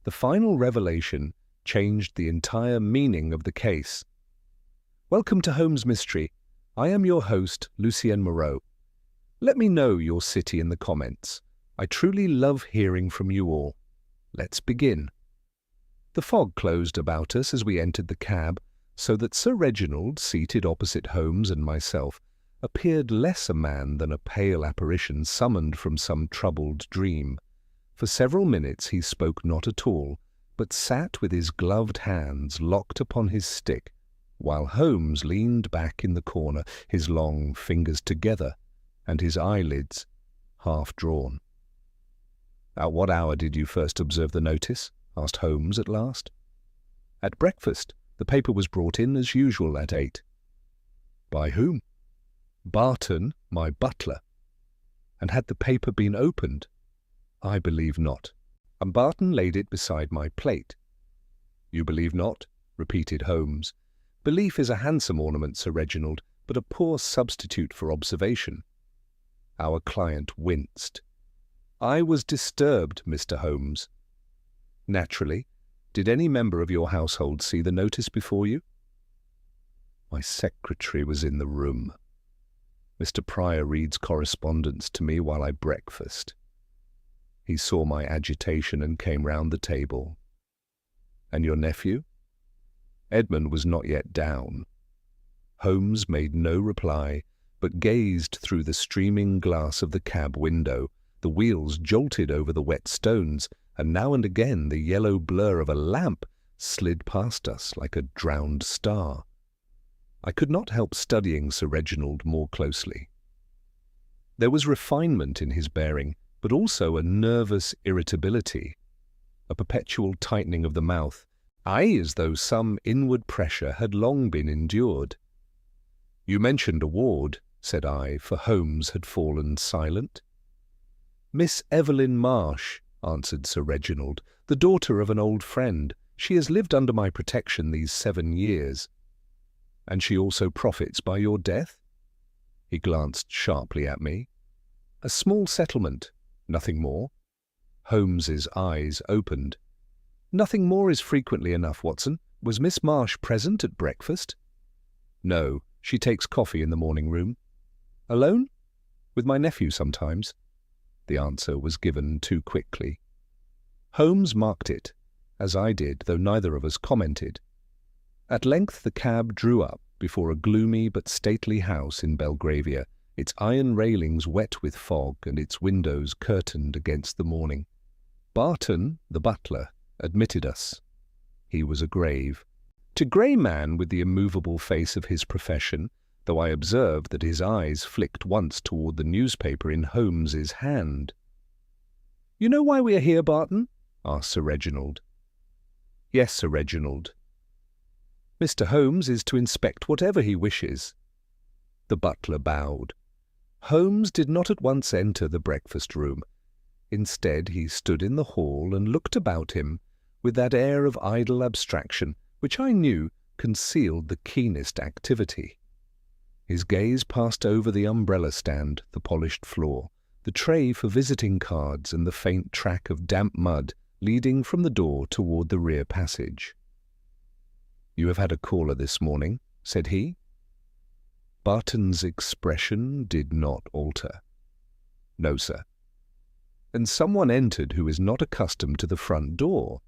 The final revelation changed the entire meaning of the case. Welcome to Holmes Mystery. I am your host, Lucien Moreau. Let me know your city in the comments. I truly love hearing from you all. Let's begin. The fog closed about us as we entered the cab, so that Sir Reginald, seated opposite Holmes and myself, appeared less a man than a pale apparition summoned from some troubled dream. For several minutes he spoke not at all, but sat with his gloved hands locked upon his stick, while Holmes leaned back in the corner, his long fingers together, and his eyelids half drawn. "At what hour did you first observe the notice?" asked Holmes at last. "At breakfast. The paper was brought in as usual at 8. "By whom?" "Barton, my butler." "And had the paper been opened?" "I believe not. And Barton laid it beside my plate." "You believe not?" repeated Holmes. "Belief is a handsome ornament, Sir Reginald, but a poor substitute for observation." Our client winced. "I was disturbed, Mr. Holmes." "Naturally. Did any member of your household see the notice before you?" "My secretary was in the room. Mr. Pryor reads correspondence to me while I breakfast. He saw my agitation and came round the table." "And your nephew?" "Edmund was not yet down." Holmes made no reply, but gazed through the streaming glass of the cab window. The wheels jolted over the wet stones, and now and again the yellow blur of a lamp slid past us like a drowned star. I could not help studying Sir Reginald more closely. There was refinement in his bearing, but also a nervous irritability, a perpetual tightening of the mouth, as though some inward pressure had long been endured. "You mentioned a ward," said I, for Holmes had fallen silent. "Miss Evelyn Marsh," answered Sir Reginald, "the daughter of an old friend. She has lived under my protection these 7 years." "And she also profits by your death?" He glanced sharply at me. "A small settlement. Nothing more." Holmes's eyes opened. "Nothing more is frequently enough, Watson. Was Miss Marsh present at breakfast?" "No, she takes coffee in the morning room." "Alone?" "With my nephew sometimes." The answer was given too quickly. Holmes marked it, as I did, though neither of us commented. At length the cab drew up before a gloomy but stately house in Belgravia, its iron railings wet with fog and its windows curtained against the morning. Barton, the butler, admitted us. He was a grave, grey man with the immovable face of his profession, though I observed that his eyes flicked once toward the newspaper in Holmes's hand. "You know why we are here, Barton?" asked Sir Reginald. "Yes, Sir Reginald." "Mr. Holmes is to inspect whatever he wishes." The butler bowed. Holmes did not at once enter the breakfast room. Instead, he stood in the hall and looked about him with that air of idle abstraction which I knew concealed the keenest activity. His gaze passed over the umbrella stand, the polished floor, the tray for visiting cards, and the faint track of damp mud leading from the door toward the rear passage. "You have had a caller this morning," said he. Barton's expression did not alter. "No, sir." "And someone entered who is not accustomed to the front door.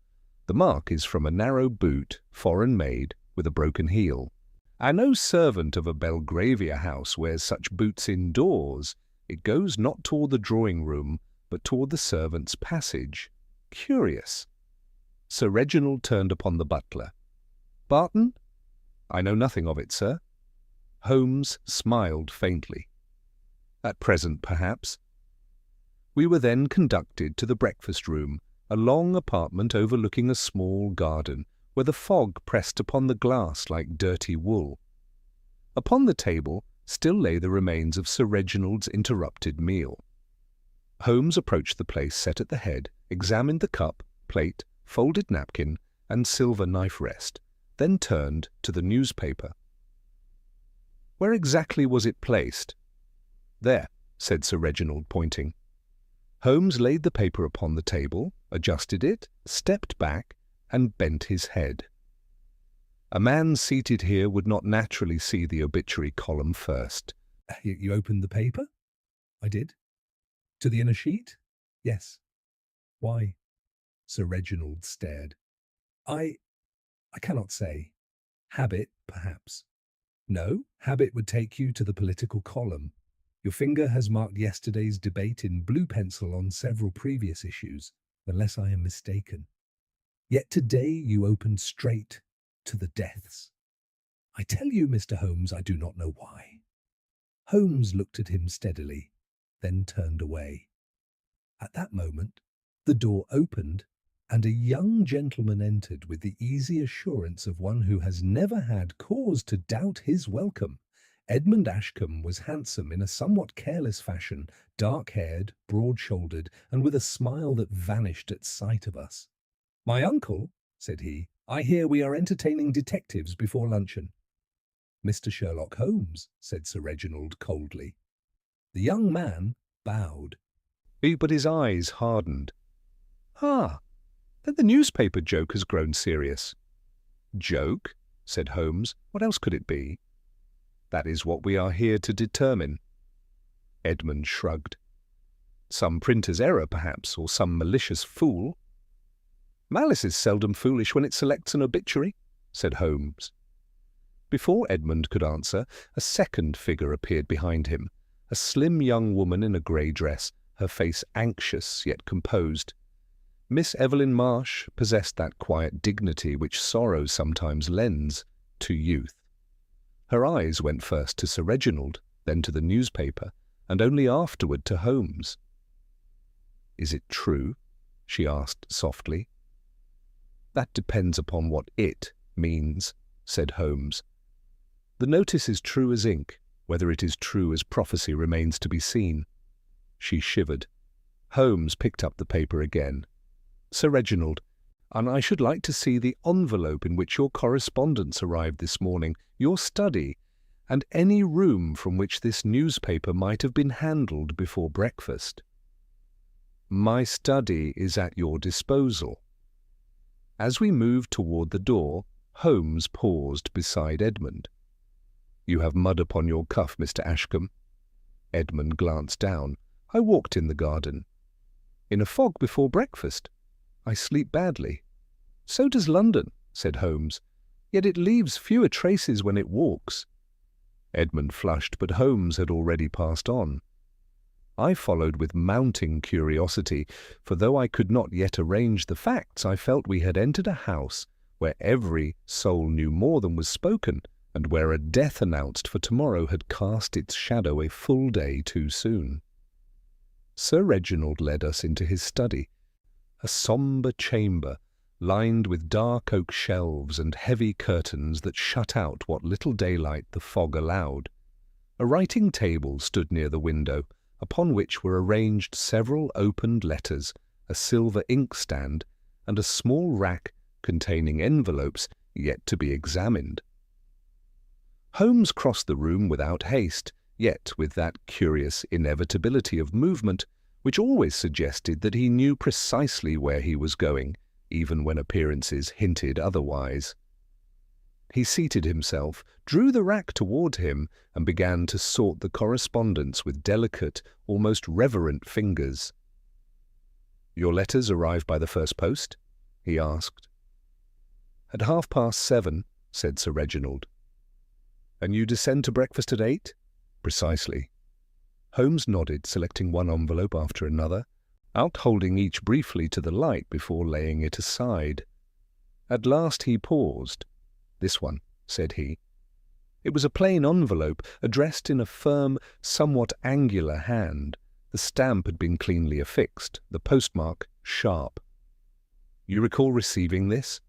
The mark is from a narrow boot, foreign-made, with a broken heel. And no servant of a Belgravia house wears such boots indoors. It goes not toward the drawing-room, but toward the servants' passage. Curious." Sir Reginald turned upon the butler. "Barton?" "I know nothing of it, sir." Holmes smiled faintly. "At present, perhaps." We were then conducted to the breakfast-room, a long apartment overlooking a small garden, where the fog pressed upon the glass like dirty wool. Upon the table still lay the remains of Sir Reginald's interrupted meal. Holmes approached the place set at the head, examined the cup, plate, folded napkin, and silver knife rest, then turned to the newspaper. "Where exactly was it placed?" "There," said Sir Reginald, pointing. Holmes laid the paper upon the table, adjusted it, stepped back, and bent his head. A man seated here would not naturally see the obituary column first. You opened the paper? I did. To the inner sheet? Yes. Why? Sir Reginald stared. I cannot say. Habit, perhaps. No, habit would take you to the political column. Your finger has marked yesterday's debate in blue pencil on several previous issues, unless I am mistaken. Yet today you opened straight to the deaths. I tell you, Mr. Holmes, I do not know why. Holmes looked at him steadily, then turned away. At that moment, the door opened, and a young gentleman entered with the easy assurance of one who has never had cause to doubt his welcome. Edmund Ashcombe was handsome in a somewhat careless fashion, dark-haired, broad-shouldered, and with a smile that vanished at sight of us. "My uncle," said he, "I hear we are entertaining detectives before luncheon." "Mr. Sherlock Holmes," said Sir Reginald coldly. The young man bowed. But his eyes hardened. "Ah, then the newspaper joke has grown serious." "Joke?" said Holmes. "What else could it be?" "That is what we are here to determine." Edmund shrugged. "Some printer's error, perhaps, or some malicious fool." "Malice is seldom foolish when it selects an obituary," said Holmes. Before Edmund could answer, a second figure appeared behind him, a slim young woman in a grey dress, her face anxious yet composed. Miss Evelyn Marsh possessed that quiet dignity which sorrow sometimes lends to youth. Her eyes went first to Sir Reginald, then to the newspaper, and only afterward to Holmes. "Is it true?" she asked softly. "That depends upon what 'it' means," said Holmes. "The notice is true as ink. Whether it is true as prophecy remains to be seen." She shivered. Holmes picked up the paper again. "Sir Reginald, and I should like to see the envelope in which your correspondence arrived this morning, your study, and any room from which this newspaper might have been handled before breakfast." "My study is at your disposal." As we moved toward the door, Holmes paused beside Edmund. "You have mud upon your cuff, Mr. Ashcombe." Edmund glanced down. "I walked in the garden." "In a fog before breakfast?" "I sleep badly." "So does London," said Holmes. "Yet it leaves fewer traces when it walks." Edmund flushed, but Holmes had already passed on. I followed with mounting curiosity, for though I could not yet arrange the facts, I felt we had entered a house where every soul knew more than was spoken, and where a death announced for tomorrow had cast its shadow a full day too soon. Sir Reginald led us into his study, a sombre chamber lined with dark oak shelves and heavy curtains that shut out what little daylight the fog allowed. A writing table stood near the window, upon which were arranged several opened letters, a silver inkstand, and a small rack containing envelopes yet to be examined. Holmes crossed the room without haste, yet with that curious inevitability of movement which always suggested that he knew precisely where he was going, even when appearances hinted otherwise. He seated himself, drew the rack toward him, and began to sort the correspondence with delicate, almost reverent fingers. "Your letters arrive by the first post?" he asked. "At 7:30, said Sir Reginald. "And you descend to breakfast at 8? "Precisely." Holmes nodded, selecting one envelope after another, out holding each briefly to the light before laying it aside. At last he paused. "This one," said he. It was a plain envelope, addressed in a firm, somewhat angular hand. The stamp had been cleanly affixed, the postmark sharp. "You recall receiving this?"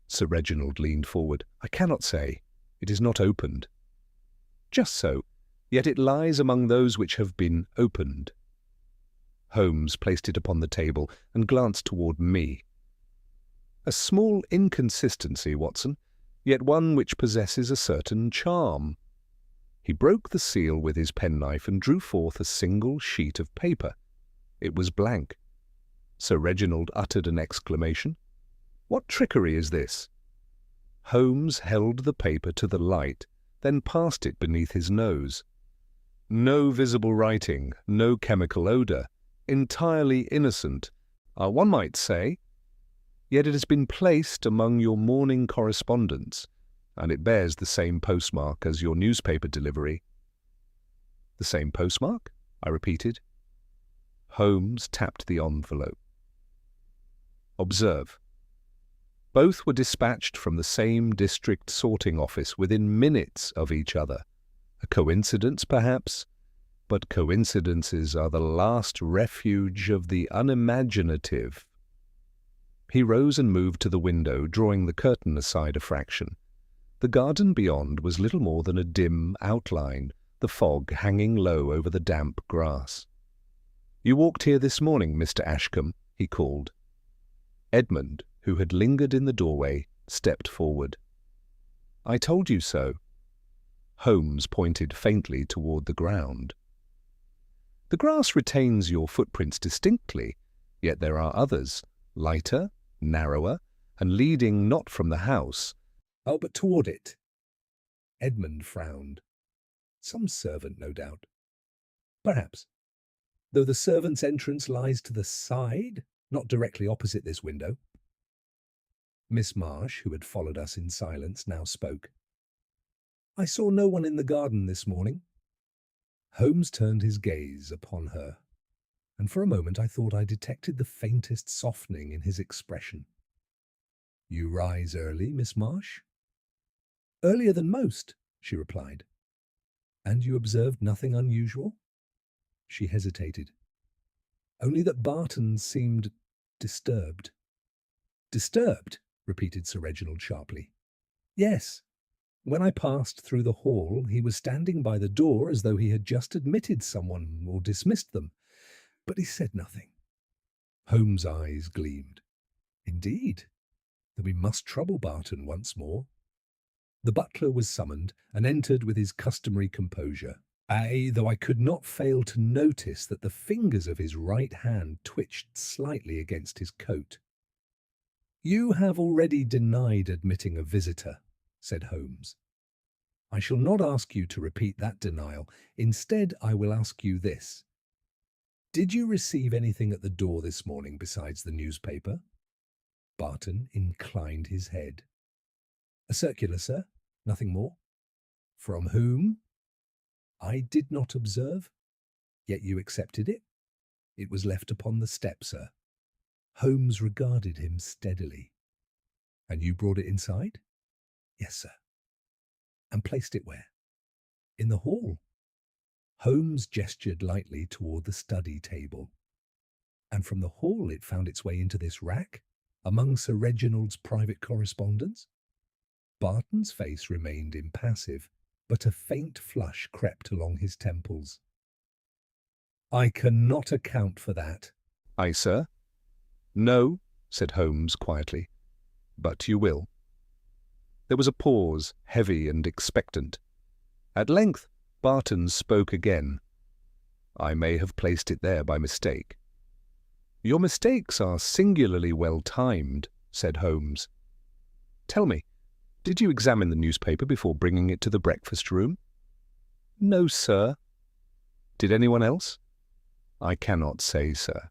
Sir Reginald leaned forward. "I cannot say. It is not opened." "Just so. Yet it lies among those which have been opened." Holmes placed it upon the table and glanced toward me. "A small inconsistency, Watson, yet one which possesses a certain charm." He broke the seal with his penknife and drew forth a single sheet of paper. It was blank. Sir Reginald uttered an exclamation. "What trickery is this?" Holmes held the paper to the light, then passed it beneath his nose. No visible writing, no chemical odour, entirely innocent, one might say. Yet it has been placed among your morning correspondence, and it bears the same postmark as your newspaper delivery. "The same postmark?" I repeated. Holmes tapped the envelope. "Observe. Both were dispatched from the same district sorting office within minutes of each other. A coincidence, perhaps, but coincidences are the last refuge of the unimaginative." He rose and moved to the window, drawing the curtain aside a fraction. The garden beyond was little more than a dim outline, the fog hanging low over the damp grass. "You walked here this morning, Mr. Ashcombe," he called. Edmund, who had lingered in the doorway, stepped forward. "I told you so." Holmes pointed faintly toward the ground. "The grass retains your footprints distinctly, yet there are others, lighter, narrower, and leading not from the house." "Oh, but toward it." Edmund frowned. "Some servant, no doubt." "Perhaps. Though the servant's entrance lies to the side, not directly opposite this window." Miss Marsh, who had followed us in silence, now spoke. "I saw no one in the garden this morning." Holmes turned his gaze upon her, and for a moment I thought I detected the faintest softening in his expression. "You rise early, Miss Marsh?" "Earlier than most," she replied. "And you observed nothing unusual?" She hesitated. "Only that Barton seemed disturbed." "Disturbed?" repeated Sir Reginald sharply. "Yes. When I passed through the hall, he was standing by the door as though he had just admitted someone or dismissed them, but he said nothing." Holmes' eyes gleamed. "Indeed? Then we must trouble Barton once more." The butler was summoned and entered with his customary composure. Though I could not fail to notice that the fingers of his right hand twitched slightly against his coat. "You have already denied admitting a visitor," said Holmes. "I shall not ask you to repeat that denial. Instead, I will ask you this. Did you receive anything at the door this morning besides the newspaper?" Barton inclined his head. "A circular, sir. Nothing more." "From whom?" "I did not observe." "Yet you accepted it?" "It was left upon the step, sir." Holmes regarded him steadily. "And you brought it inside?" "Yes, sir." "And placed it where?" "In the hall." Holmes gestured lightly toward the study table. "And from the hall it found its way into this rack, among Sir Reginald's private correspondence?" Barton's face remained impassive, but a faint flush crept along his temples. "I cannot account for that." "Aye, sir?" "No," said Holmes quietly, "but you will." There was a pause, heavy and expectant. At length Barton spoke again. "I may have placed it there by mistake." "Your mistakes are singularly well timed," said Holmes. "Tell me, did you examine the newspaper before bringing it to the breakfast room?" "No, sir." "Did anyone else?" "I cannot say, sir."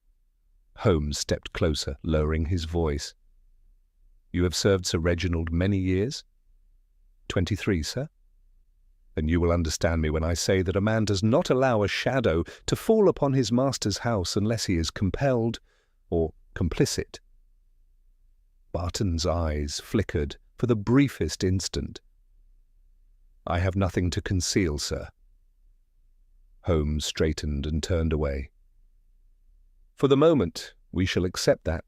Holmes stepped closer, lowering his voice. "You have served Sir Reginald many years?" 23, sir." "Then you will understand me when I say that a man does not allow a shadow to fall upon his master's house unless he is compelled or complicit." Barton's eyes flickered for the briefest instant. "I have nothing to conceal, sir." Holmes straightened and turned away. "For the moment, we shall accept that."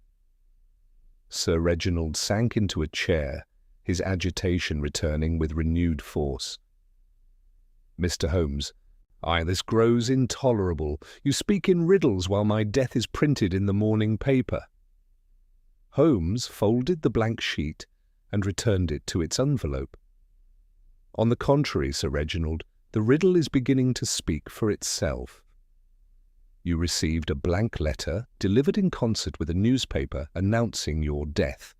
Sir Reginald sank into a chair, his agitation returning with renewed force. "Mr. Holmes, this grows intolerable. You speak in riddles while my death is printed in the morning paper." Holmes folded the blank sheet and returned it to its envelope. "On the contrary, Sir Reginald, the riddle is beginning to speak for itself." You received a blank letter delivered in concert with a newspaper announcing your death.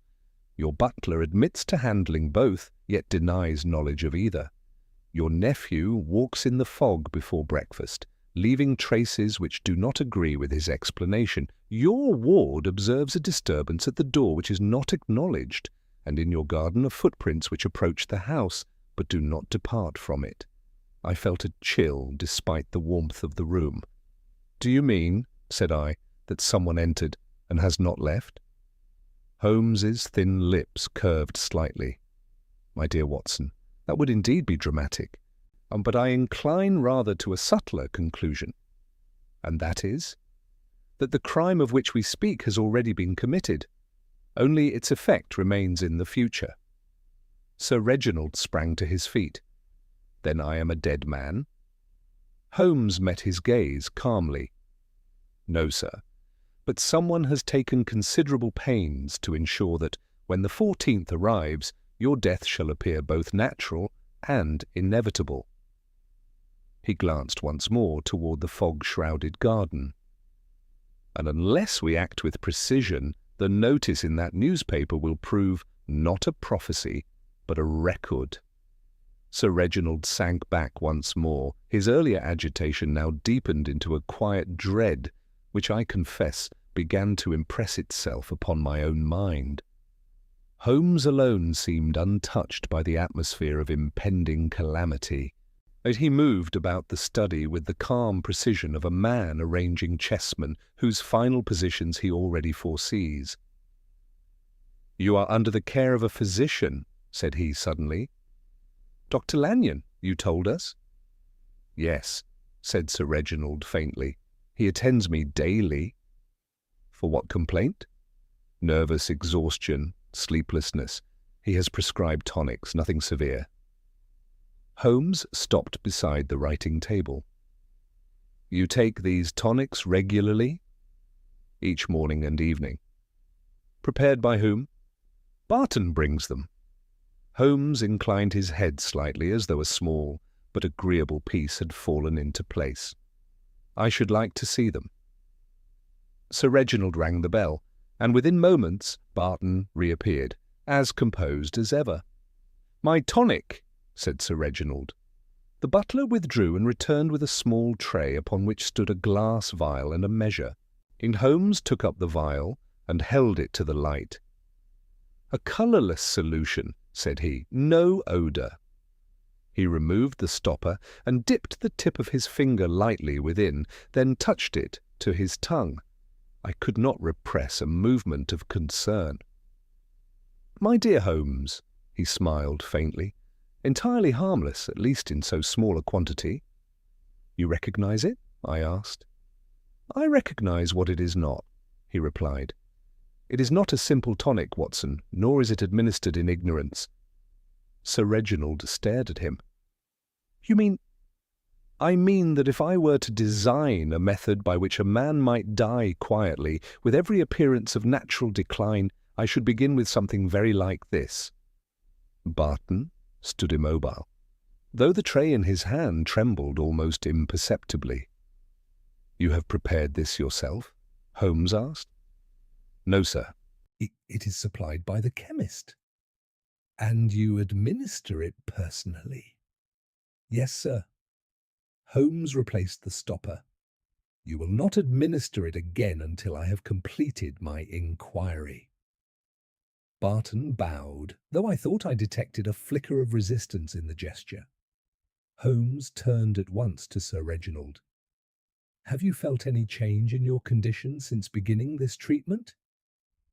Your butler admits to handling both, yet denies knowledge of either. Your nephew walks in the fog before breakfast, leaving traces which do not agree with his explanation. Your ward observes a disturbance at the door which is not acknowledged, and in your garden are footprints which approach the house, but do not depart from it. I felt a chill despite the warmth of the room. "Do you mean," said I, "that someone entered and has not left?" Holmes's thin lips curved slightly. "My dear Watson, that would indeed be dramatic, but I incline rather to a subtler conclusion. And that is, that the crime of which we speak has already been committed, only its effect remains in the future." Sir Reginald sprang to his feet. "Then I am a dead man?" Holmes met his gaze calmly. "No, sir, but someone has taken considerable pains to ensure that, when the 14th arrives, your death shall appear both natural and inevitable." He glanced once more toward the fog-shrouded garden. "And unless we act with precision, the notice in that newspaper will prove not a prophecy, but a record." Sir Reginald sank back once more. His earlier agitation now deepened into a quiet dread, which I confess began to impress itself upon my own mind. Holmes alone seemed untouched by the atmosphere of impending calamity. Yet he moved about the study with the calm precision of a man arranging chessmen whose final positions he already foresees. "You are under the care of a physician," said he suddenly. "Dr. Lanyon, you told us?" "Yes," said Sir Reginald faintly. "He attends me daily." "For what complaint?" "Nervous exhaustion, sleeplessness. He has prescribed tonics, nothing severe." Holmes stopped beside the writing table. "You take these tonics regularly?" "Each morning and evening." "Prepared by whom?" "Barton brings them." Holmes inclined his head slightly as though a small but agreeable piece had fallen into place. "I should like to see them." Sir Reginald rang the bell, and within moments Barton reappeared, as composed as ever. "My tonic," said Sir Reginald. The butler withdrew and returned with a small tray upon which stood a glass vial and a measure. Holmes took up the vial and held it to the light. "A colourless solution," said he, "no odour." He removed the stopper and dipped the tip of his finger lightly within, then touched it to his tongue. I could not repress a movement of concern. "My dear Holmes," he smiled faintly, "entirely harmless, at least in so small a quantity." "You recognize it?" I asked. "I recognize what it is not," he replied. "It is not a simple tonic, Watson, nor is it administered in ignorance." Sir Reginald stared at him. "You mean—" "I mean that if I were to design a method by which a man might die quietly, with every appearance of natural decline, I should begin with something very like this." Barton stood immobile, though the tray in his hand trembled almost imperceptibly. "You have prepared this yourself?" Holmes asked. "No, sir." It is supplied by the chemist." "And you administer it personally?" "Yes, sir." Holmes replaced the stopper. "You will not administer it again until I have completed my inquiry." Barton bowed, though I thought I detected a flicker of resistance in the gesture. Holmes turned at once to Sir Reginald. "Have you felt any change in your condition since beginning this treatment?"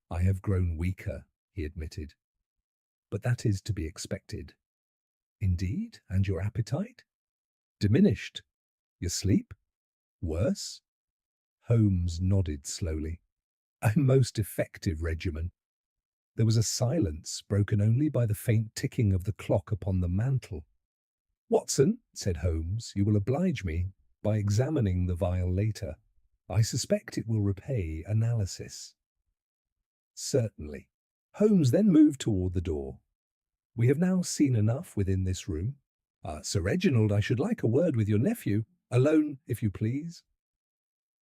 "I have grown weaker," he admitted. "But that is to be expected." "Indeed? And your appetite?" "Diminished." "Your sleep?" "Worse?" Holmes nodded slowly. "A most effective regimen." There was a silence, broken only by the faint ticking of the clock upon the mantel. "Watson," said Holmes, "you will oblige me by examining the vial later. I suspect it will repay analysis." "Certainly." Holmes then moved toward the door. "We have now seen enough within this room. Sir Reginald, I should like a word with your nephew. Alone, if you please."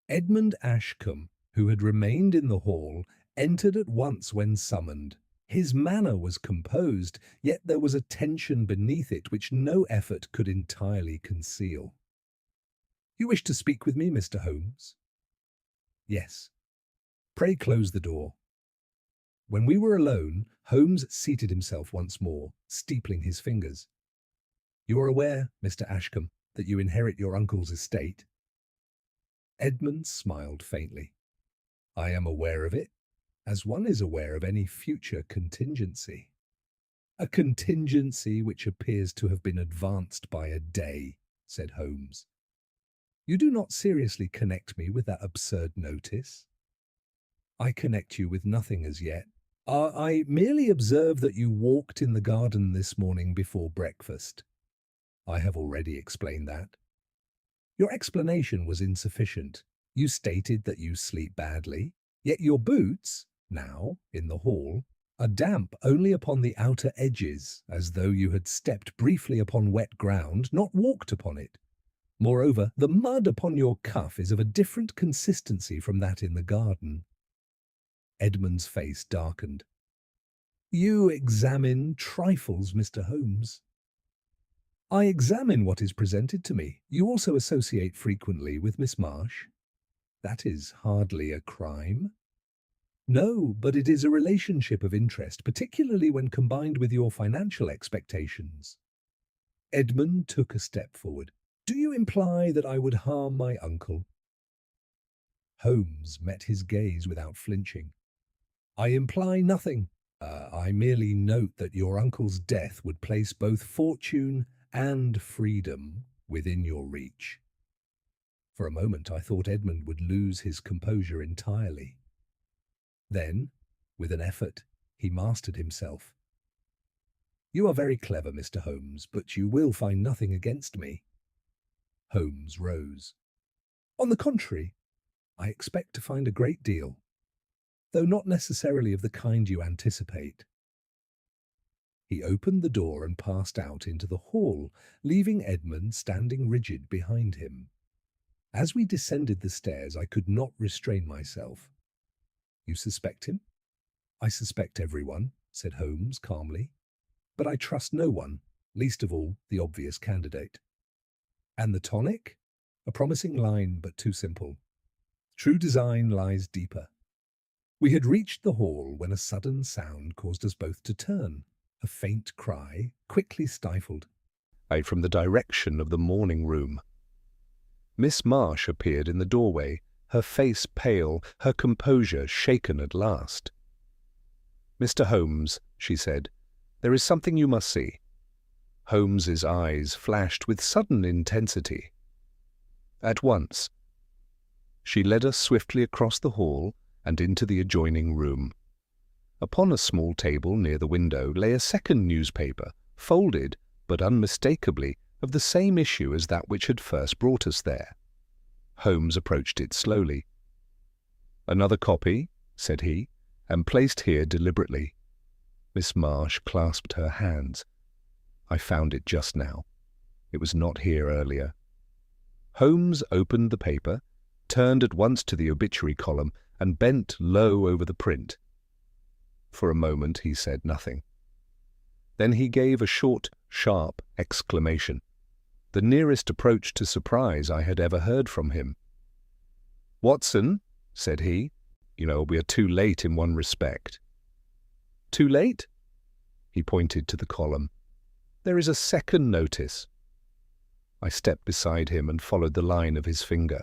Edmund Ashcombe, who had remained in the hall, entered at once when summoned. His manner was composed, yet there was a tension beneath it which no effort could entirely conceal. "You wish to speak with me, Mr. Holmes?" "Yes." "Pray close the door." When we were alone, Holmes seated himself once more, steepling his fingers. "You are aware, Mr. Ashcombe, that you inherit your uncle's estate?" Edmund smiled faintly. "I am aware of it, as one is aware of any future contingency." "A contingency which appears to have been advanced by a day," said Holmes. "You do not seriously connect me with that absurd notice?" "I connect you with nothing as yet. I merely observe that you walked in the garden this morning before breakfast." "I have already explained that." "Your explanation was insufficient. You stated that you sleep badly, yet your boots, now, in the hall, are damp only upon the outer edges, as though you had stepped briefly upon wet ground, not walked upon it. Moreover, the mud upon your cuff is of a different consistency from that in the garden." Edmund's face darkened. "You examine trifles, Mr. Holmes." "I examine what is presented to me. You also associate frequently with Miss Marsh?" "That is hardly a crime." "No, but it is a relationship of interest, particularly when combined with your financial expectations." Edmund took a step forward. "Do you imply that I would harm my uncle?" Holmes met his gaze without flinching. "I imply nothing. I merely note that your uncle's death would place both fortune and freedom within your reach." For a moment I thought Edmund would lose his composure entirely. Then, with an effort, he mastered himself. "You are very clever, Mr. Holmes, but you will find nothing against me." Holmes rose. "On the contrary, I expect to find a great deal, though not necessarily of the kind you anticipate." He opened the door and passed out into the hall, leaving Edmund standing rigid behind him. As we descended the stairs, I could not restrain myself. "You suspect him?" "I suspect everyone," said Holmes calmly. "But I trust no one, least of all the obvious candidate." "And the tonic?" A promising line, but too simple. True design lies deeper. We had reached the hall when a sudden sound caused us both to turn. A faint cry, quickly stifled. From the direction of the morning room. Miss Marsh appeared in the doorway, her face pale, her composure shaken at last. "Mr. Holmes," she said, "there is something you must see." Holmes's eyes flashed with sudden intensity. "At once." She led us swiftly across the hall and into the adjoining room. Upon a small table near the window lay a second newspaper, folded, but unmistakably of the same issue as that which had first brought us there. Holmes approached it slowly. "Another copy," said he, and placed here deliberately. Miss Marsh clasped her hands. "I found it just now. It was not here earlier." Holmes opened the paper, turned at once to the obituary column, and bent low over the print. For a moment he said nothing. Then he gave a short, sharp exclamation, the nearest approach to surprise I had ever heard from him. "Watson," said he, "we are too late in one respect." "Too late?" He pointed to the column. "There is a second notice." I stepped beside him and followed the line of his finger.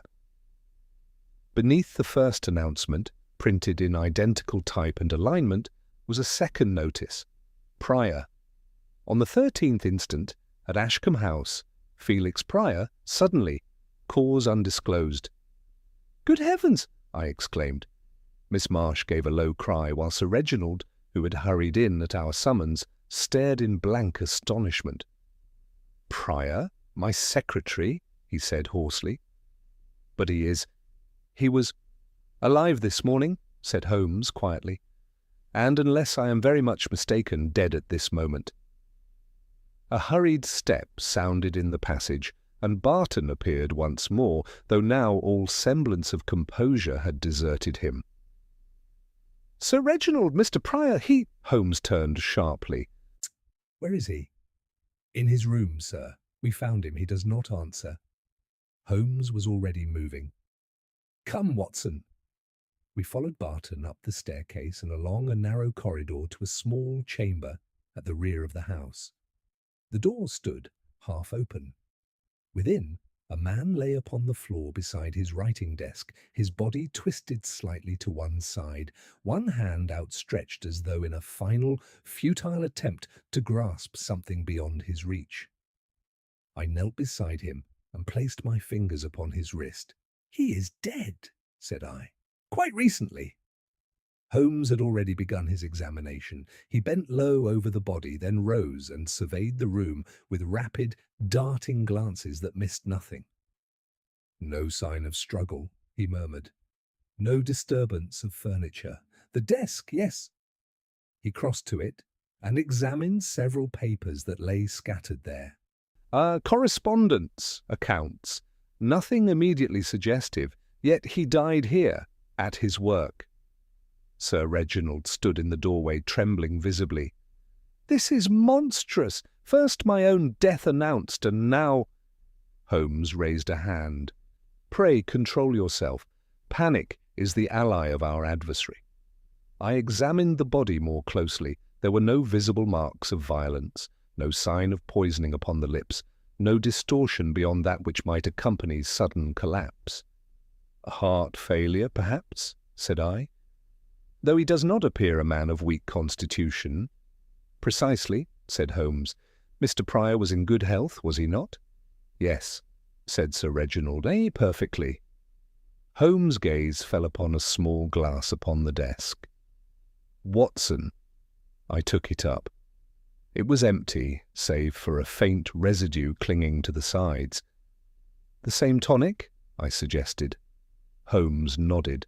Beneath the first announcement, printed in identical type and alignment, was a second notice. Prior. On the 13th instant, at Ashcombe House, Felix Prior, suddenly, cause undisclosed. "Good heavens!" I exclaimed. Miss Marsh gave a low cry, while Sir Reginald, who had hurried in at our summons, stared in blank astonishment. "Prior? My secretary?" he said hoarsely. "But he was alive this morning," said Holmes quietly, "and unless I am very much mistaken, dead at this moment." A hurried step sounded in the passage, and Barton appeared once more, though now all semblance of composure had deserted him. "Sir Reginald, Mr. Prior, he—" Holmes turned sharply. Where is he? In his room, sir. We found him. He does not answer. Holmes was already moving. Come, Watson. We followed Barton up the staircase and along a narrow corridor to a small chamber at the rear of the house. The door stood half open. Within, a man lay upon the floor beside his writing desk, his body twisted slightly to one side, one hand outstretched as though in a final, futile attempt to grasp something beyond his reach. I knelt beside him and placed my fingers upon his wrist. "He is dead," said I. "Quite recently." Holmes had already begun his examination. He bent low over the body, then rose and surveyed the room with rapid, darting glances that missed nothing. "No sign of struggle," he murmured. "No disturbance of furniture. The desk, yes." He crossed to it and examined several papers that lay scattered there. Correspondence, accounts. Nothing immediately suggestive, yet he died here, at his work." Sir Reginald stood in the doorway, trembling visibly. "This is monstrous! First my own death announced, and now—" Holmes raised a hand. "Pray control yourself. Panic is the ally of our adversary." I examined the body more closely. There were no visible marks of violence, no sign of poisoning upon the lips, no distortion beyond that which might accompany sudden collapse. "A heart failure, perhaps," said I. "Though he does not appear a man of weak constitution." "Precisely," said Holmes. "Mr. Prior was in good health, was he not?" "Yes," said Sir Reginald. "Perfectly." Holmes' gaze fell upon a small glass upon the desk. "Watson." I took it up. It was empty, save for a faint residue clinging to the sides. "The same tonic?" I suggested. Holmes nodded.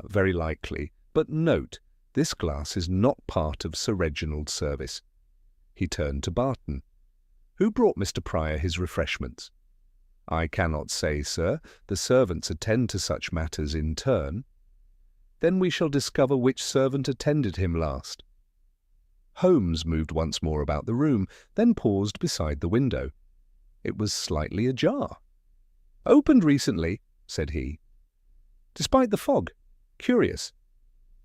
"Very likely. But note, this glass is not part of Sir Reginald's service." He turned to Barton. "Who brought Mr. Prior his refreshments?" "I cannot say, sir. The servants attend to such matters in turn." "Then we shall discover which servant attended him last." Holmes moved once more about the room, then paused beside the window. It was slightly ajar. "Opened recently," said he. "Despite the fog. Curious."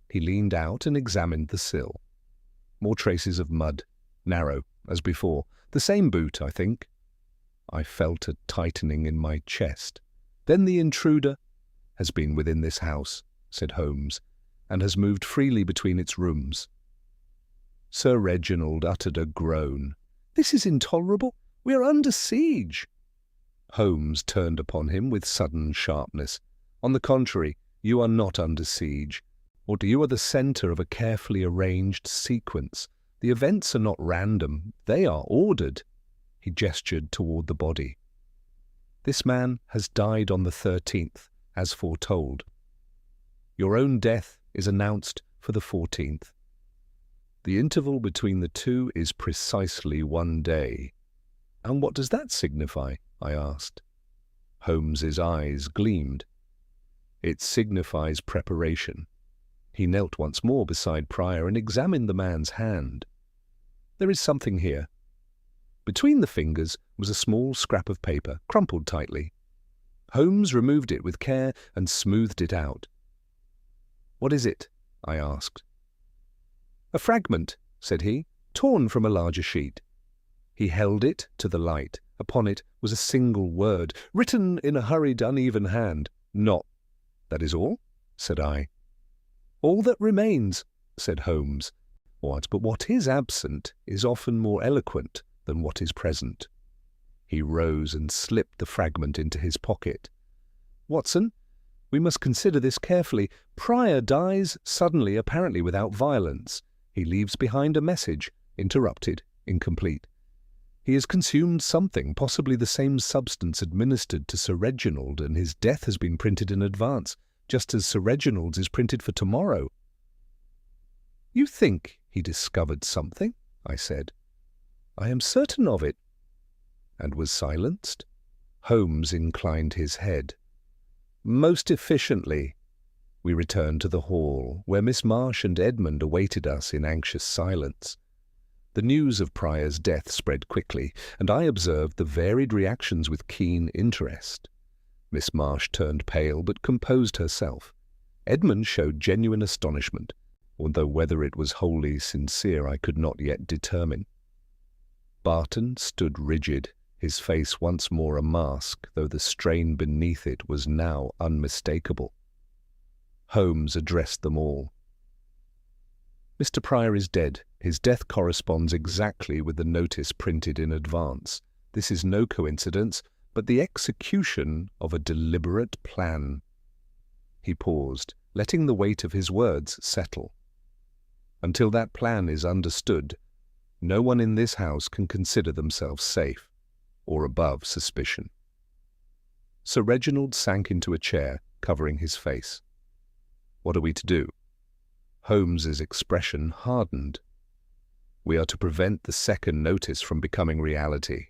He leaned out and examined the sill. More traces of mud, narrow, as before. The same boot, I think. I felt a tightening in my chest. "Then the intruder has been within this house," said Holmes, "and has moved freely between its rooms." Sir Reginald uttered a groan. "This is intolerable. We are under siege." Holmes turned upon him with sudden sharpness. "On the contrary, you are not under siege. Or you are the centre of a carefully arranged sequence. The events are not random. They are ordered." He gestured toward the body. "This man has died on the 13th, as foretold. Your own death is announced for the 14th. The interval between the two is precisely 1 day." "And what does that signify?" I asked. Holmes's eyes gleamed. "It signifies preparation." He knelt once more beside Prior and examined the man's hand. "There is something here." Between the fingers was a small scrap of paper, crumpled tightly. Holmes removed it with care and smoothed it out. "What is it?" I asked. "A fragment," said he, "torn from a larger sheet." He held it to the light. Upon it was a single word, written in a hurried, uneven hand. "Not." "That is all?" said I. "All that remains," said Holmes. But what is absent is often more eloquent than what is present." He rose and slipped the fragment into his pocket. "Watson, we must consider this carefully. Prior dies suddenly, apparently without violence. He leaves behind a message, interrupted, incomplete. He has consumed something, possibly the same substance administered to Sir Reginald, and his death has been printed in advance, just as Sir Reginald's is printed for tomorrow." "You think he discovered something?" I said. "I am certain of it." "And was silenced?" Holmes inclined his head. Most efficiently. We returned to the hall, where Miss Marsh and Edmund awaited us in anxious silence. The news of Prior's death spread quickly, and I observed the varied reactions with keen interest. Miss Marsh turned pale but composed herself. Edmund showed genuine astonishment, although whether it was wholly sincere I could not yet determine. Barton stood rigid, his face once more a mask, though the strain beneath it was now unmistakable. Holmes addressed them all. "Mr. Prior is dead. His death corresponds exactly with the notice printed in advance. This is no coincidence, but the execution of a deliberate plan." He paused, letting the weight of his words settle. "Until that plan is understood, no one in this house can consider themselves safe or above suspicion." Sir Reginald sank into a chair, covering his face. "What are we to do?" Holmes's expression hardened. "We are to prevent the second notice from becoming reality."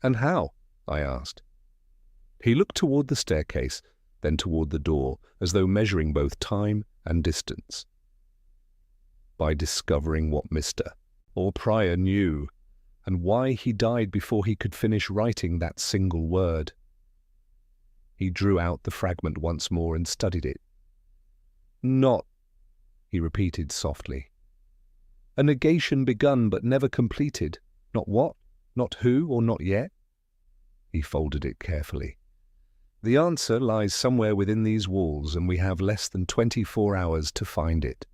"And how?" I asked. He looked toward the staircase, then toward the door, as though measuring both time and distance. "By discovering what Mr. or Prior knew, and why he died before he could finish writing that single word." He drew out the fragment once more and studied it. "Not," he repeated softly. "A negation begun but never completed. Not what, not who, or not yet?" He folded it carefully. "The answer lies somewhere within these walls, and we have less than 24 hours to find it."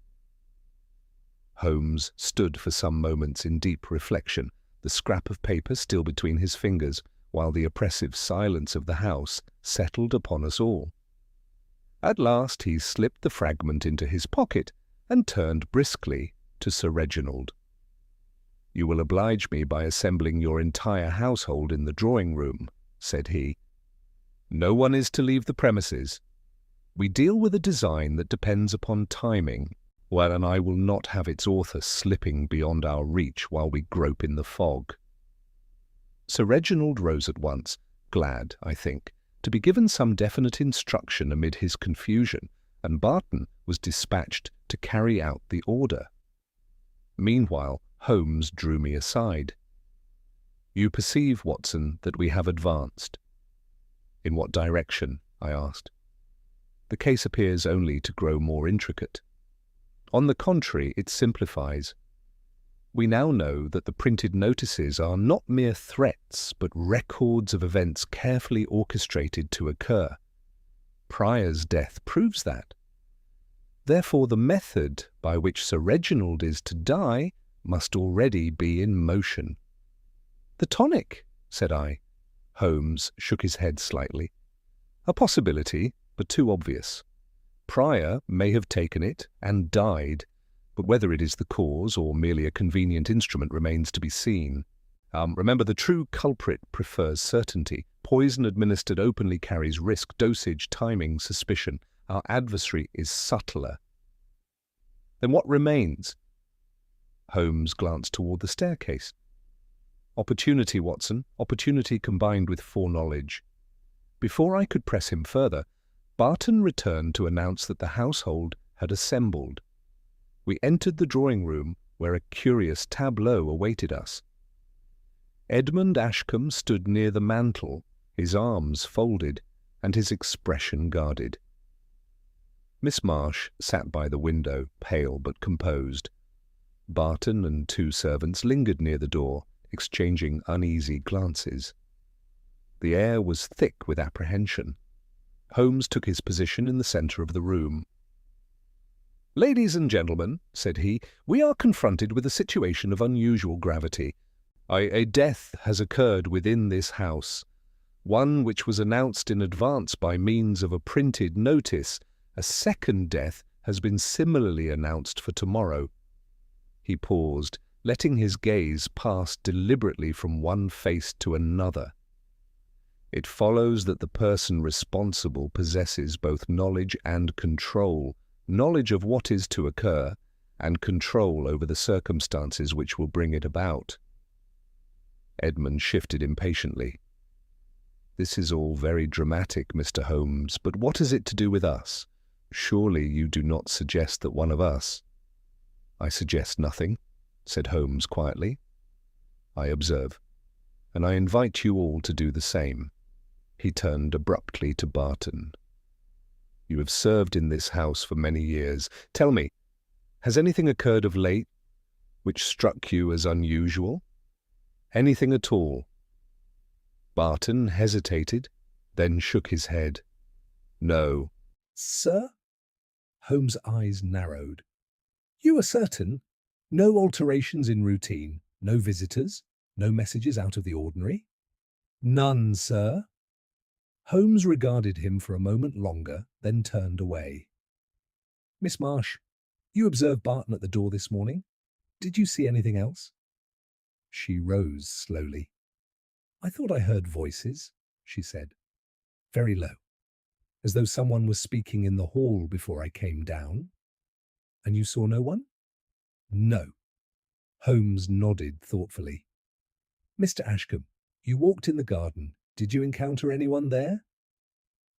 Holmes stood for some moments in deep reflection, the scrap of paper still between his fingers, while the oppressive silence of the house settled upon us all. At last he slipped the fragment into his pocket and turned briskly to Sir Reginald. "You will oblige me by assembling your entire household in the drawing-room," said he. "No one is to leave the premises. We deal with a design that depends upon timing, and I will not have its author slipping beyond our reach while we grope in the fog." Sir Reginald rose at once, glad, I think, to be given some definite instruction amid his confusion, and Barton was dispatched to carry out the order. Meanwhile, Holmes drew me aside. "You perceive, Watson, that we have advanced." "In what direction?" I asked. "The case appears only to grow more intricate." "On the contrary, it simplifies. We now know that the printed notices are not mere threats, but records of events carefully orchestrated to occur. Prior's death proves that. Therefore, the method by which Sir Reginald is to die must already be in motion." "The tonic," said I. Holmes shook his head slightly. "A possibility, but too obvious. Prior may have taken it and died, but whether it is the cause or merely a convenient instrument remains to be seen. Remember, the true culprit prefers certainty. Poison administered openly carries risk, dosage, timing, suspicion. Our adversary is subtler." "Then what remains?" Holmes glanced toward the staircase. "Opportunity, Watson, opportunity combined with foreknowledge." Before I could press him further, Barton returned to announce that the household had assembled. We entered the drawing-room, where a curious tableau awaited us. Edmund Ashcombe stood near the mantel, his arms folded, and his expression guarded. Miss Marsh sat by the window, pale but composed. Barton and 2 servants lingered near the door, exchanging uneasy glances. The air was thick with apprehension. Holmes took his position in the centre of the room. "Ladies and gentlemen," said he, "we are confronted with a situation of unusual gravity. A death has occurred within this house, one which was announced in advance by means of a printed notice. A second death has been similarly announced for tomorrow." He paused, letting his gaze pass deliberately from one face to another. "It follows that the person responsible possesses both knowledge and control, knowledge of what is to occur, and control over the circumstances which will bring it about." Edmund shifted impatiently. This is all very dramatic, Mr. Holmes, but what is it to do with us? Surely you do not suggest that one of us— I suggest nothing, said Holmes quietly. I observe, and I invite you all to do the same. He turned abruptly to Barton. You have served in this house for many years. Tell me, has anything occurred of late which struck you as unusual? Anything at all? Barton hesitated, then shook his head. No. Sir? Holmes' eyes narrowed. You are certain? No alterations in routine, no visitors, no messages out of the ordinary? None, sir. Holmes regarded him for a moment longer, then turned away. Miss Marsh, you observed Barton at the door this morning. Did you see anything else? She rose slowly. I thought I heard voices, she said, very low, as though someone was speaking in the hall before I came down. And you saw no one? No. Holmes nodded thoughtfully. Mr. Ashcombe, you walked in the garden. Did you encounter anyone there?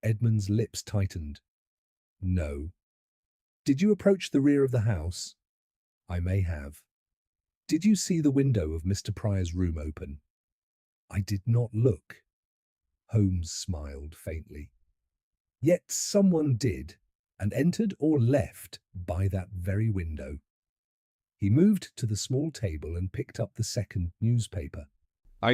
Edmund's lips tightened. No. Did you approach the rear of the house? I may have. Did you see the window of Mr. Pryor's room open? I did not look. Holmes smiled faintly. Yet someone did, and entered or left by that very window. He moved to the small table and picked up the second newspaper.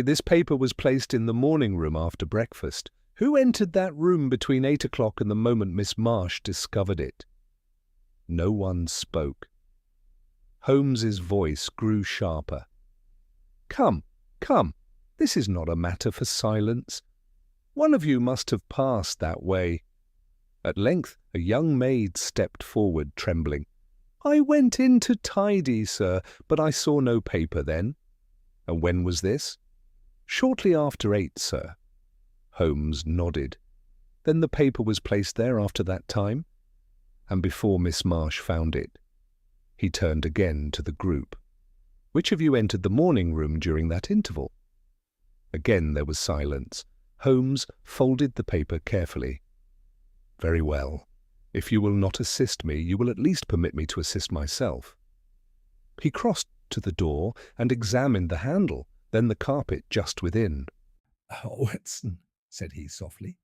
This paper was placed in the morning room after breakfast. Who entered that room between 8 o'clock and the moment Miss Marsh discovered it? No one spoke. Holmes's voice grew sharper. Come, come, this is not a matter for silence. One of you must have passed that way. At length a young maid stepped forward, trembling. I went in to tidy, sir, but I saw no paper then. And when was this? Shortly after 8, sir. Holmes nodded. Then the paper was placed there after that time, and before Miss Marsh found it. He turned again to the group. Which of you entered the morning room during that interval? Again there was silence. Holmes folded the paper carefully. Very well. If you will not assist me, you will at least permit me to assist myself. He crossed to the door and examined the handle, then the carpet just within. Watson, said he softly.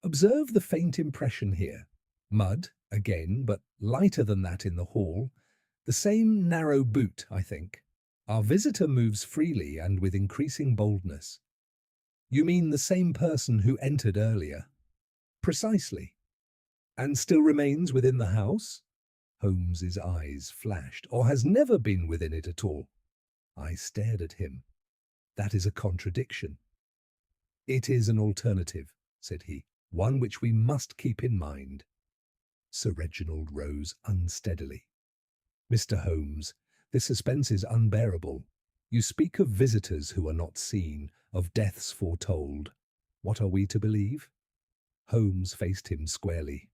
Observe the faint impression here. Mud, again, but lighter than that in the hall. The same narrow boot, I think. Our visitor moves freely and with increasing boldness. You mean the same person who entered earlier? Precisely. And still remains within the house? Holmes's eyes flashed. Or has never been within it at all? I stared at him. That is a contradiction. It is an alternative, said he, one which we must keep in mind. Sir Reginald rose unsteadily. Mr. Holmes, this suspense is unbearable. You speak of visitors who are not seen, of deaths foretold. What are we to believe? Holmes faced him squarely.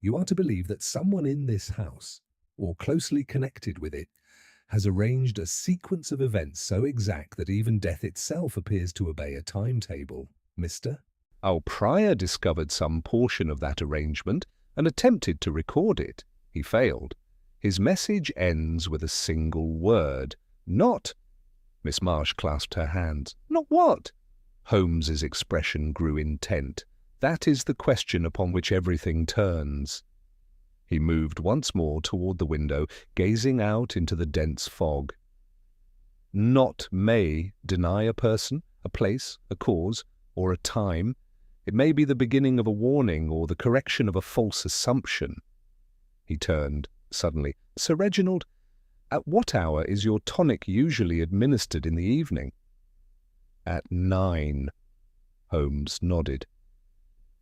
You are to believe that someone in this house, or closely connected with it, has arranged a sequence of events so exact that even death itself appears to obey a timetable, Mr. Pryor discovered some portion of that arrangement and attempted to record it. He failed. His message ends with a single word. Not. Miss Marsh clasped her hands. Not what? Holmes's expression grew intent. That is the question upon which everything turns. He moved once more toward the window, gazing out into the dense fog. Not may deny a person, a place, a cause, or a time. It may be the beginning of a warning or the correction of a false assumption. He turned suddenly. Sir Reginald, at what hour is your tonic usually administered in the evening? At 9. Holmes nodded.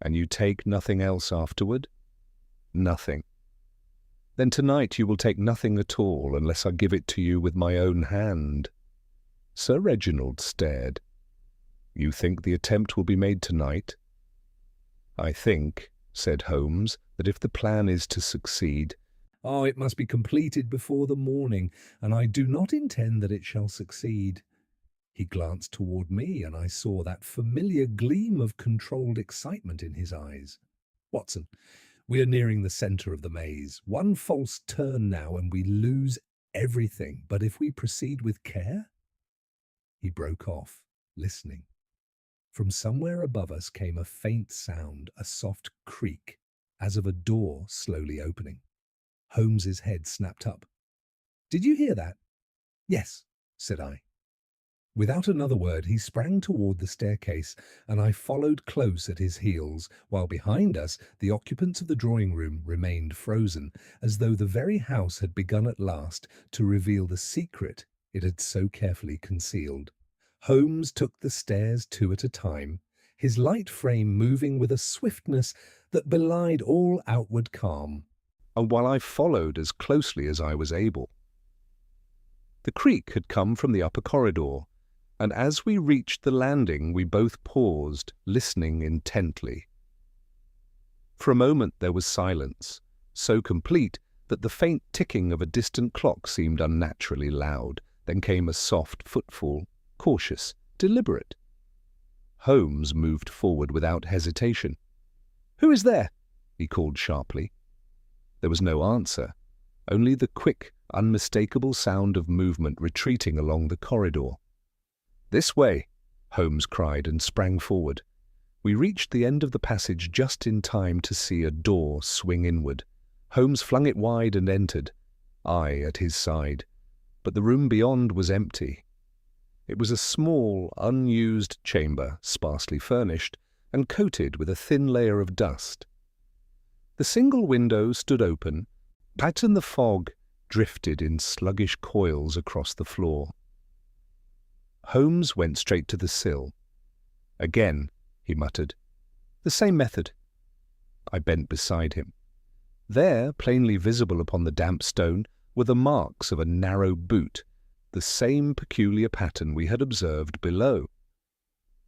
And you take nothing else afterward? Nothing. Then tonight you will take nothing at all unless I give it to you with my own hand. Sir Reginald stared. You think the attempt will be made tonight? I think, said Holmes, that if the plan is to succeed— it must be completed before the morning, and I do not intend that it shall succeed. He glanced toward me, and I saw that familiar gleam of controlled excitement in his eyes. Watson, we are nearing the center of the maze. One false turn now, and we lose everything. But if we proceed with care? He broke off, listening. From somewhere above us came a faint sound, a soft creak, as of a door slowly opening. Holmes's head snapped up. "Did you hear that?" "Yes," said I. Without another word, he sprang toward the staircase, and I followed close at his heels, while behind us the occupants of the drawing room remained frozen, as though the very house had begun at last to reveal the secret it had so carefully concealed. Holmes took the stairs 2 at a time, his light frame moving with a swiftness that belied all outward calm. And while I followed as closely as I was able. The creak had come from the upper corridor, and as we reached the landing we both paused, listening intently. For a moment there was silence, so complete that the faint ticking of a distant clock seemed unnaturally loud. Then came a soft footfall, cautious, deliberate. Holmes moved forward without hesitation. "Who is there?" he called sharply. There was no answer, only the quick, unmistakable sound of movement retreating along the corridor. "This way!" Holmes cried and sprang forward. We reached the end of the passage just in time to see a door swing inward. Holmes flung it wide and entered, I at his side. But the room beyond was empty. It was a small, unused chamber, sparsely furnished, and coated with a thin layer of dust. The single window stood open, and the fog drifted in sluggish coils across the floor. Holmes went straight to the sill. "Again," he muttered. "The same method." I bent beside him. There, plainly visible upon the damp stone, were the marks of a narrow boot, the same peculiar pattern we had observed below.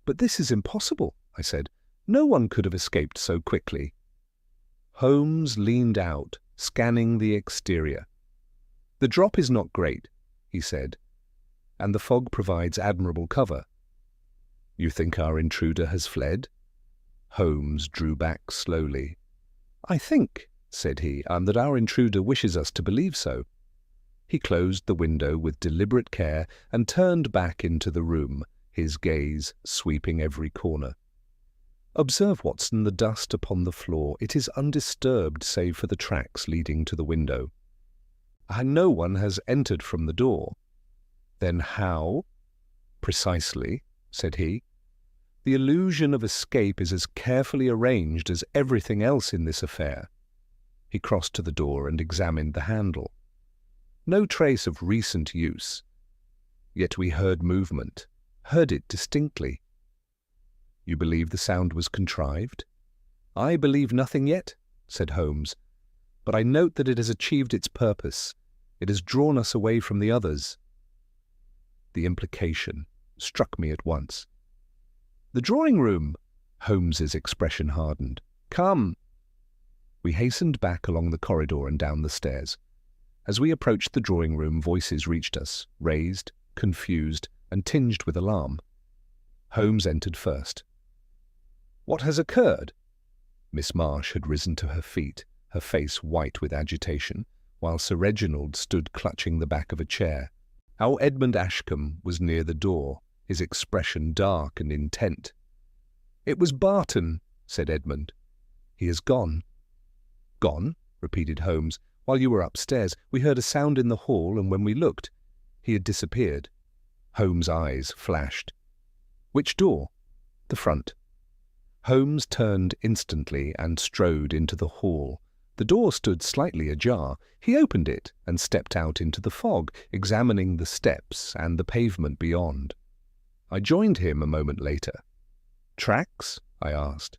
"But this is impossible," I said. "No one could have escaped so quickly." Holmes leaned out, scanning the exterior. "The drop is not great," he said, "and the fog provides admirable cover." "You think our intruder has fled?" Holmes drew back slowly. "I think," said he, "that our intruder wishes us to believe so." He closed the window with deliberate care and turned back into the room, his gaze sweeping every corner. "Observe, Watson, the dust upon the floor. It is undisturbed save for the tracks leading to the window. And no one has entered from the door." "Then how?" "Precisely," said he. "The illusion of escape is as carefully arranged as everything else in this affair." He crossed to the door and examined the handle. No trace of recent use. Yet we heard movement, heard it distinctly. "You believe the sound was contrived?" "I believe nothing yet," said Holmes, "but I note that it has achieved its purpose. It has drawn us away from the others." The implication struck me at once. "The drawing room!" Holmes's expression hardened. "Come!" We hastened back along the corridor and down the stairs. As we approached the drawing room, voices reached us, raised, confused, and tinged with alarm. Holmes entered first. "What has occurred?" Miss Marsh had risen to her feet, her face white with agitation, while Sir Reginald stood clutching the back of a chair. Our Edmund Ashcombe was near the door, his expression dark and intent. "It was Barton," said Edmund. "He is gone." "Gone?" repeated Holmes. "While you were upstairs, we heard a sound in the hall, and when we looked, he had disappeared." Holmes' eyes flashed. "Which door?" "The front." Holmes turned instantly and strode into the hall. The door stood slightly ajar. He opened it and stepped out into the fog, examining the steps and the pavement beyond. I joined him a moment later. "Tracks?" I asked.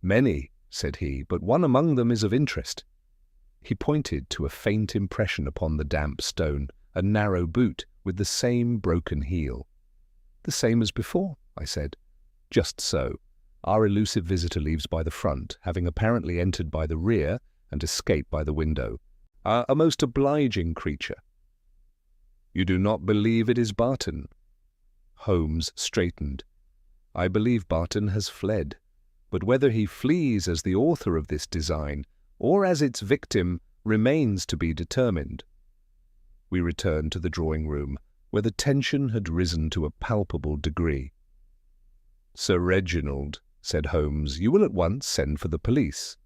"Many," said he, "but one among them is of interest." He pointed to a faint impression upon the damp stone, a narrow boot with the same broken heel. "The same as before," I said. "Just so. Our elusive visitor leaves by the front, having apparently entered by the rear and escaped by the window. A most obliging creature." "You do not believe it is Barton?" Holmes straightened. I believe Barton has fled, but whether he flees as the author of this design or as its victim remains to be determined. We returned to the drawing room, where the tension had risen to a palpable degree. "Sir Reginald," said Holmes, "you will at once send for the police.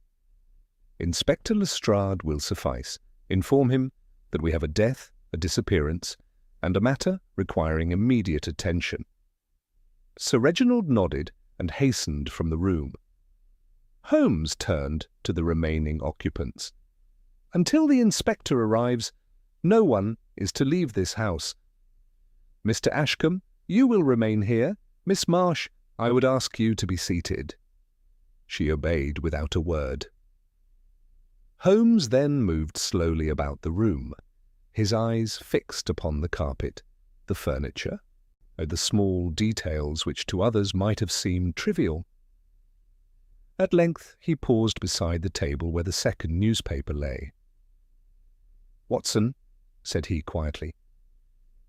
Inspector Lestrade will suffice. Inform him that we have a death, a disappearance, and a matter requiring immediate attention." Sir Reginald nodded and hastened from the room. Holmes turned to the remaining occupants. "Until the inspector arrives, no one is to leave this house. Mr. Ashcombe, you will remain here. Miss Marsh, I would ask you to be seated." She obeyed without a word. Holmes then moved slowly about the room, his eyes fixed upon the carpet, the furniture, the small details which to others might have seemed trivial. At length he paused beside the table where the second newspaper lay. "Watson," said he quietly,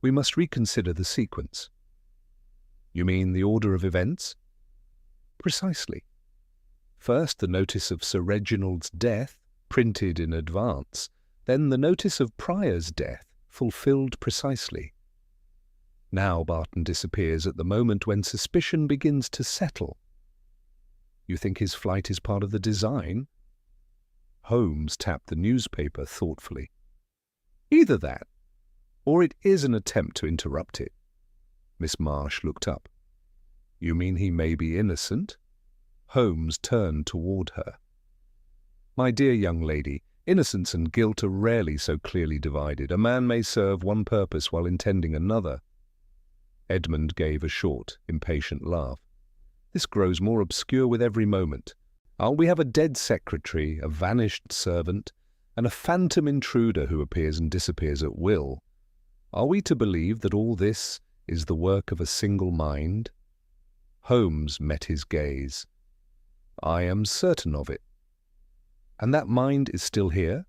"we must reconsider the sequence." "You mean the order of events?" "Precisely. First the notice of Sir Reginald's death, printed in advance, then the notice of Prior's death, fulfilled precisely. Now Barton disappears at the moment when suspicion begins to settle. You think his flight is part of the design?" Holmes tapped the newspaper thoughtfully. "Either that, or it is an attempt to interrupt it." Miss Marsh looked up. "You mean he may be innocent?" Holmes turned toward her. "My dear young lady, innocence and guilt are rarely so clearly divided. A man may serve one purpose while intending another." Edmund gave a short, impatient laugh. "This grows more obscure with every moment. We have a dead secretary, a vanished servant, and a phantom intruder who appears and disappears at will. Are we to believe that all this is the work of a single mind?" Holmes met his gaze. "I am certain of it." "And that mind is still here?"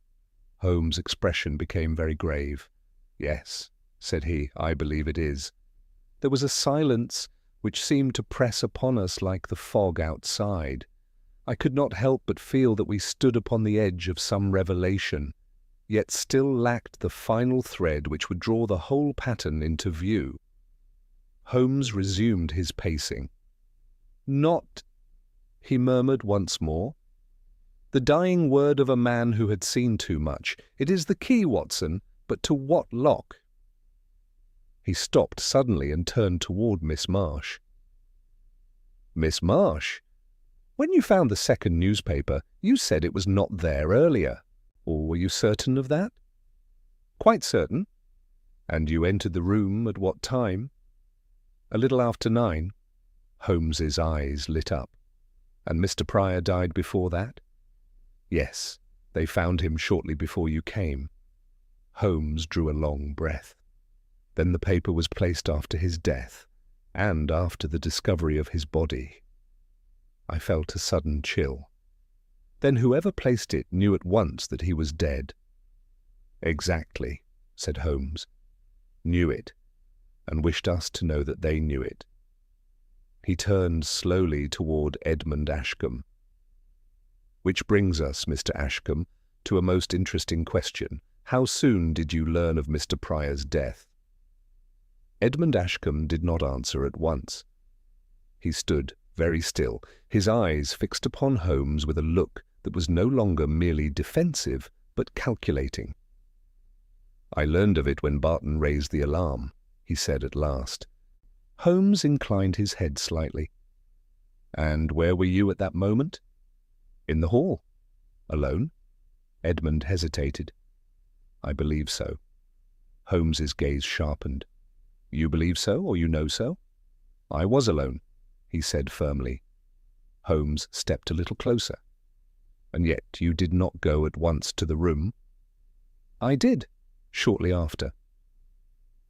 Holmes' expression became very grave. "Yes," said he, "I believe it is." There was a silence which seemed to press upon us like the fog outside. I could not help but feel that we stood upon the edge of some revelation, yet still lacked the final thread which would draw the whole pattern into view. Holmes resumed his pacing. "Not," he murmured once more. "The dying word of a man who had seen too much. It is the key, Watson, but to what lock?" He stopped suddenly and turned toward Miss Marsh. "Miss Marsh, when you found the second newspaper, you said it was not there earlier. Or were you certain of that?" "Quite certain." "And you entered the room at what time?" "A little after 9. Holmes's eyes lit up. "And Mr. Prior died before that?" "Yes, they found him shortly before you came." Holmes drew a long breath. "Then the paper was placed after his death, and after the discovery of his body." I felt a sudden chill. "Then whoever placed it knew at once that he was dead?" "Exactly," said Holmes. "Knew it, and wished us to know that they knew it." He turned slowly toward Edmund Ashcombe. "Which brings us, Mr. Ashcombe, to a most interesting question. How soon did you learn of Mr. Prior's death?" Edmund Ashcombe did not answer at once. He stood very still, his eyes fixed upon Holmes with a look that was no longer merely defensive, but calculating. "I learned of it when Barton raised the alarm," he said at last. Holmes inclined his head slightly. "And where were you at that moment?" "In the hall." "Alone?" Edmund hesitated. "I believe so." Holmes's gaze sharpened. "You believe so, or you know so?" "I was alone," he said firmly. Holmes stepped a little closer. "And yet you did not go at once to the room?" "I did, shortly after."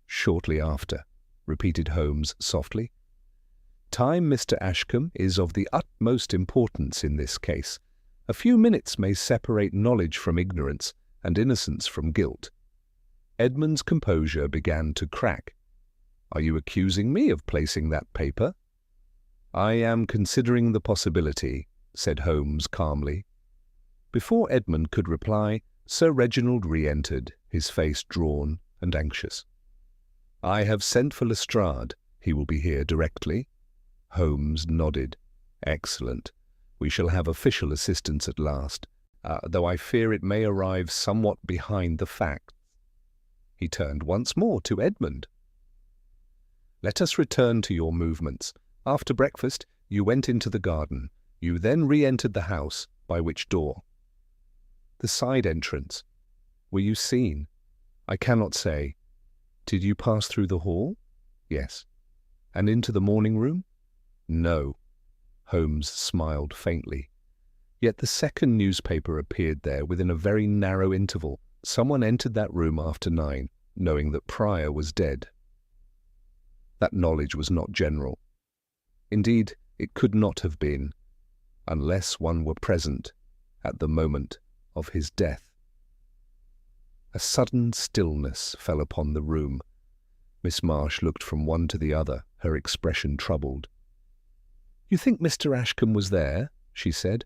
"Shortly after," repeated Holmes softly. "Time, Mr. Ashcombe, is of the utmost importance in this case. A few minutes may separate knowledge from ignorance and innocence from guilt." Edmund's composure began to crack. Are you accusing me of placing that paper? I am considering the possibility, said Holmes calmly. Before Edmund could reply, Sir Reginald re-entered, his face drawn and anxious. I have sent for Lestrade. He will be here directly. Holmes nodded. Excellent. We shall have official assistance at last, though I fear it may arrive somewhat behind the facts. He turned once more to Edmund. Let us return to your movements. After breakfast, you went into the garden. You then re-entered the house. By which door? The side entrance. Were you seen? I cannot say. Did you pass through the hall? Yes. And into the morning room? No. Holmes smiled faintly. Yet the second newspaper appeared there within a very narrow interval. Someone entered that room after 9, knowing that Pryor was dead. That knowledge was not general. Indeed, it could not have been, unless one were present at the moment of his death. A sudden stillness fell upon the room. Miss Marsh looked from one to the other, her expression troubled. "You think Mr. Ashcombe was there?" she said.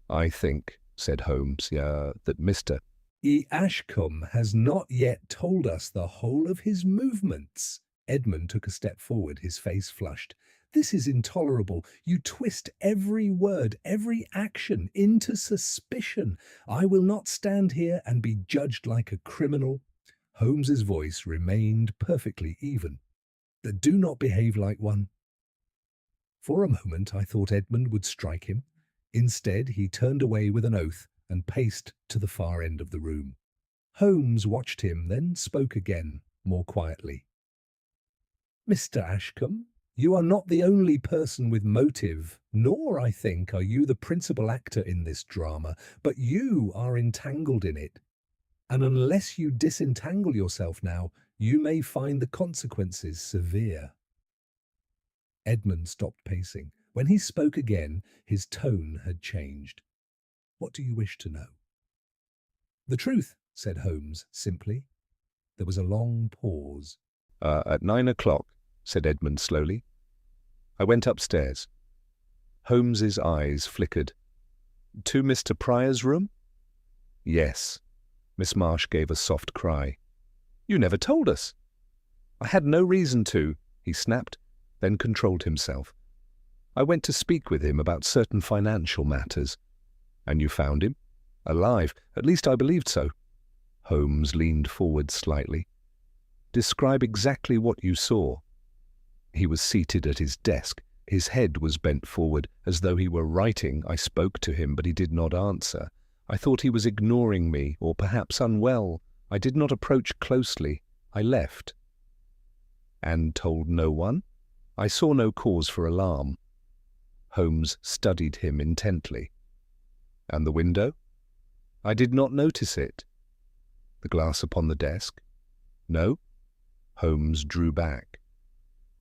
"I think," said Holmes, that Mr. Ashcombe has not yet told us the whole of his movements." Edmund took a step forward, his face flushed. "This is intolerable. You twist every word, every action into suspicion. I will not stand here and be judged like a criminal." Holmes's voice remained perfectly even. "Do not behave like one." For a moment I thought Edmund would strike him. Instead, he turned away with an oath and paced to the far end of the room. Holmes watched him, then spoke again, more quietly. "Mr. Ashcombe, you are not the only person with motive, nor, I think, are you the principal actor in this drama, but you are entangled in it. And unless you disentangle yourself now, you may find the consequences severe." Edmund stopped pacing. When he spoke again, his tone had changed. "What do you wish to know?" "The truth," said Holmes simply. There was a long pause. At 9 o'clock, said Edmund slowly. I went upstairs. Holmes's eyes flickered. To Mr. Pryor's room? Yes. Miss Marsh gave a soft cry. You never told us. I had no reason to, he snapped, then controlled himself. I went to speak with him about certain financial matters. And you found him? Alive. At least I believed so. Holmes leaned forward slightly. Describe exactly what you saw. He was seated at his desk. His head was bent forward, as though he were writing. I spoke to him, but he did not answer. I thought he was ignoring me, or perhaps unwell. I did not approach closely. I left. And told no one? I saw no cause for alarm. Holmes studied him intently. And the window? I did not notice it. The glass upon the desk? No. Holmes drew back.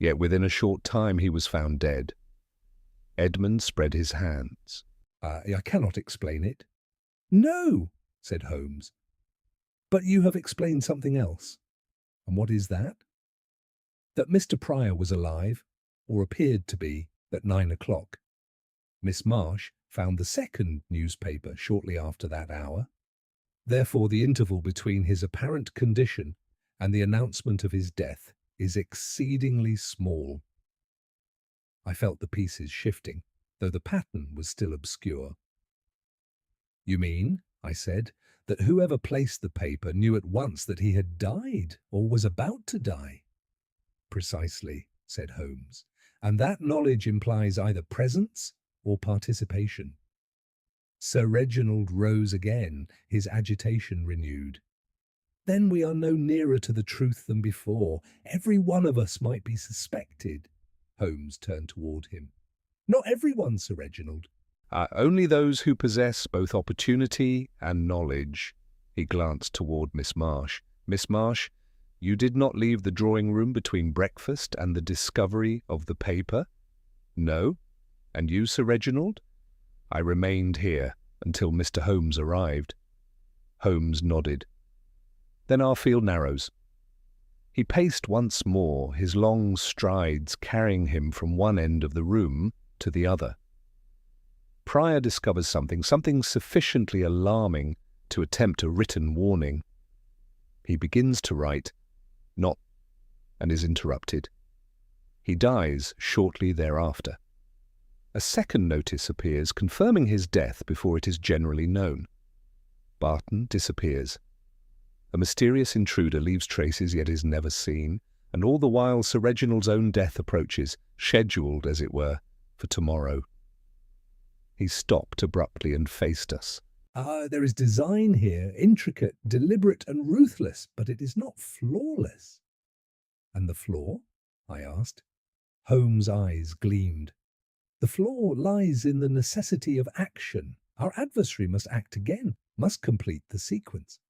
Yet within a short time he was found dead. Edmund spread his hands. I cannot explain it. No, said Holmes. But you have explained something else. And what is that? That Mr. Pryor was alive, or appeared to be, at 9 o'clock. Miss Marsh found the second newspaper shortly after that hour. Therefore, the interval between his apparent condition and the announcement of his death is exceedingly small. I felt the pieces shifting, though the pattern was still obscure. You mean, I said, that whoever placed the paper knew at once that he had died or was about to die? Precisely, said Holmes, and that knowledge implies either presence or participation. Sir Reginald rose again, his agitation renewed. Then we are no nearer to the truth than before. Every one of us might be suspected. Holmes turned toward him. Not everyone, Sir Reginald. Only those who possess both opportunity and knowledge. He glanced toward Miss Marsh. Miss Marsh, you did not leave the drawing-room between breakfast and the discovery of the paper? No. And you, Sir Reginald? I remained here until Mr. Holmes arrived. Holmes nodded. Then our field narrows. He paced once more, his long strides carrying him from one end of the room to the other. Prior discovers something sufficiently alarming to attempt a written warning. He begins to write, not, and is interrupted. He dies shortly thereafter. A second notice appears confirming his death before it is generally known. Barton disappears. A mysterious intruder leaves traces yet is never seen, and all the while Sir Reginald's own death approaches, scheduled, as it were, for tomorrow. He stopped abruptly and faced us. There is design here, intricate, deliberate, and ruthless, but it is not flawless. And the flaw? I asked. Holmes' eyes gleamed. The flaw lies in the necessity of action. Our adversary must act again, must complete the sequence.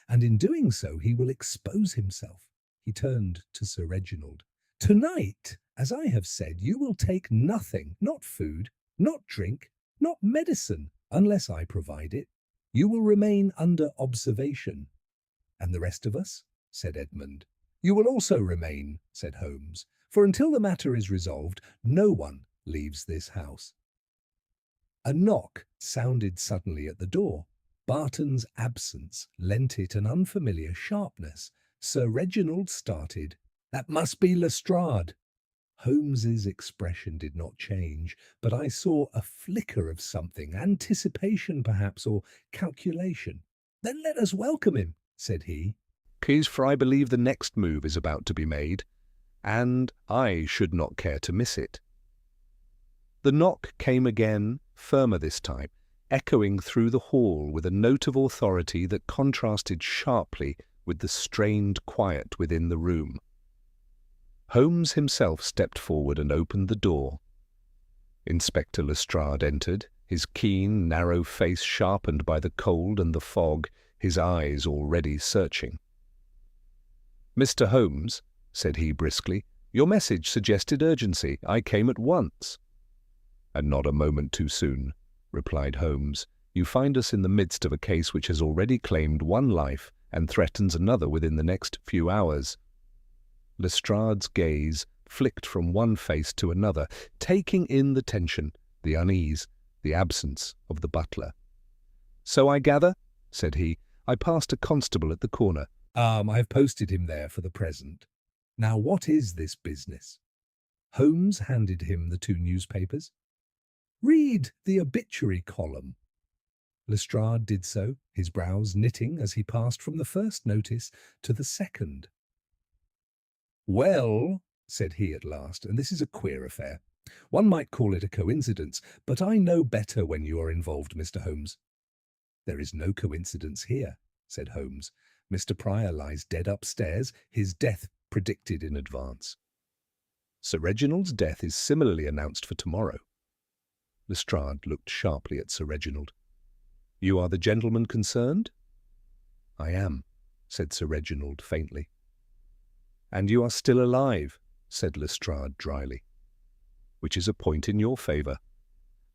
And in doing so, he will expose himself. He turned to Sir Reginald. Tonight, as I have said, you will take nothing, not food, not drink, not medicine, unless I provide it. You will remain under observation. And the rest of us? Said Edmund. You will also remain, said Holmes, for until the matter is resolved, no one leaves this house. A knock sounded suddenly at the door. Barton's absence lent it an unfamiliar sharpness. Sir Reginald started. That must be Lestrade. Holmes's expression did not change, but I saw a flicker of something, anticipation perhaps, or calculation. Then let us welcome him, said he. Keys, for I believe the next move is about to be made, and I should not care to miss it. The knock came again, firmer this time, echoing through the hall with a note of authority that contrasted sharply with the strained quiet within the room. Holmes himself stepped forward and opened the door. Inspector Lestrade entered, his keen, narrow face sharpened by the cold and the fog, his eyes already searching. "Mr. Holmes," said he briskly, "your message suggested urgency. I came at once." "And not a moment too soon," replied Holmes. "You find us in the midst of a case which has already claimed one life and threatens another within the next few hours." Lestrade's gaze flicked from one face to another, taking in the tension, the unease, the absence of the butler. "So I gather," said he. "I passed a constable at the corner." I have posted him there for the present. Now what is this business?" Holmes handed him the two newspapers. "Read the obituary column." Lestrade did so, his brows knitting as he passed from the first notice to the second. "Well," said he at last, "and this is a queer affair. One might call it a coincidence, but I know better when you are involved, Mr. Holmes." "There is no coincidence here," said Holmes. "Mr. Prior lies dead upstairs, his death predicted in advance." "Sir Reginald's death is similarly announced for tomorrow." Lestrade looked sharply at Sir Reginald. "You are the gentleman concerned?" "I am," said Sir Reginald faintly. "And you are still alive," said Lestrade dryly, "which is a point in your favour.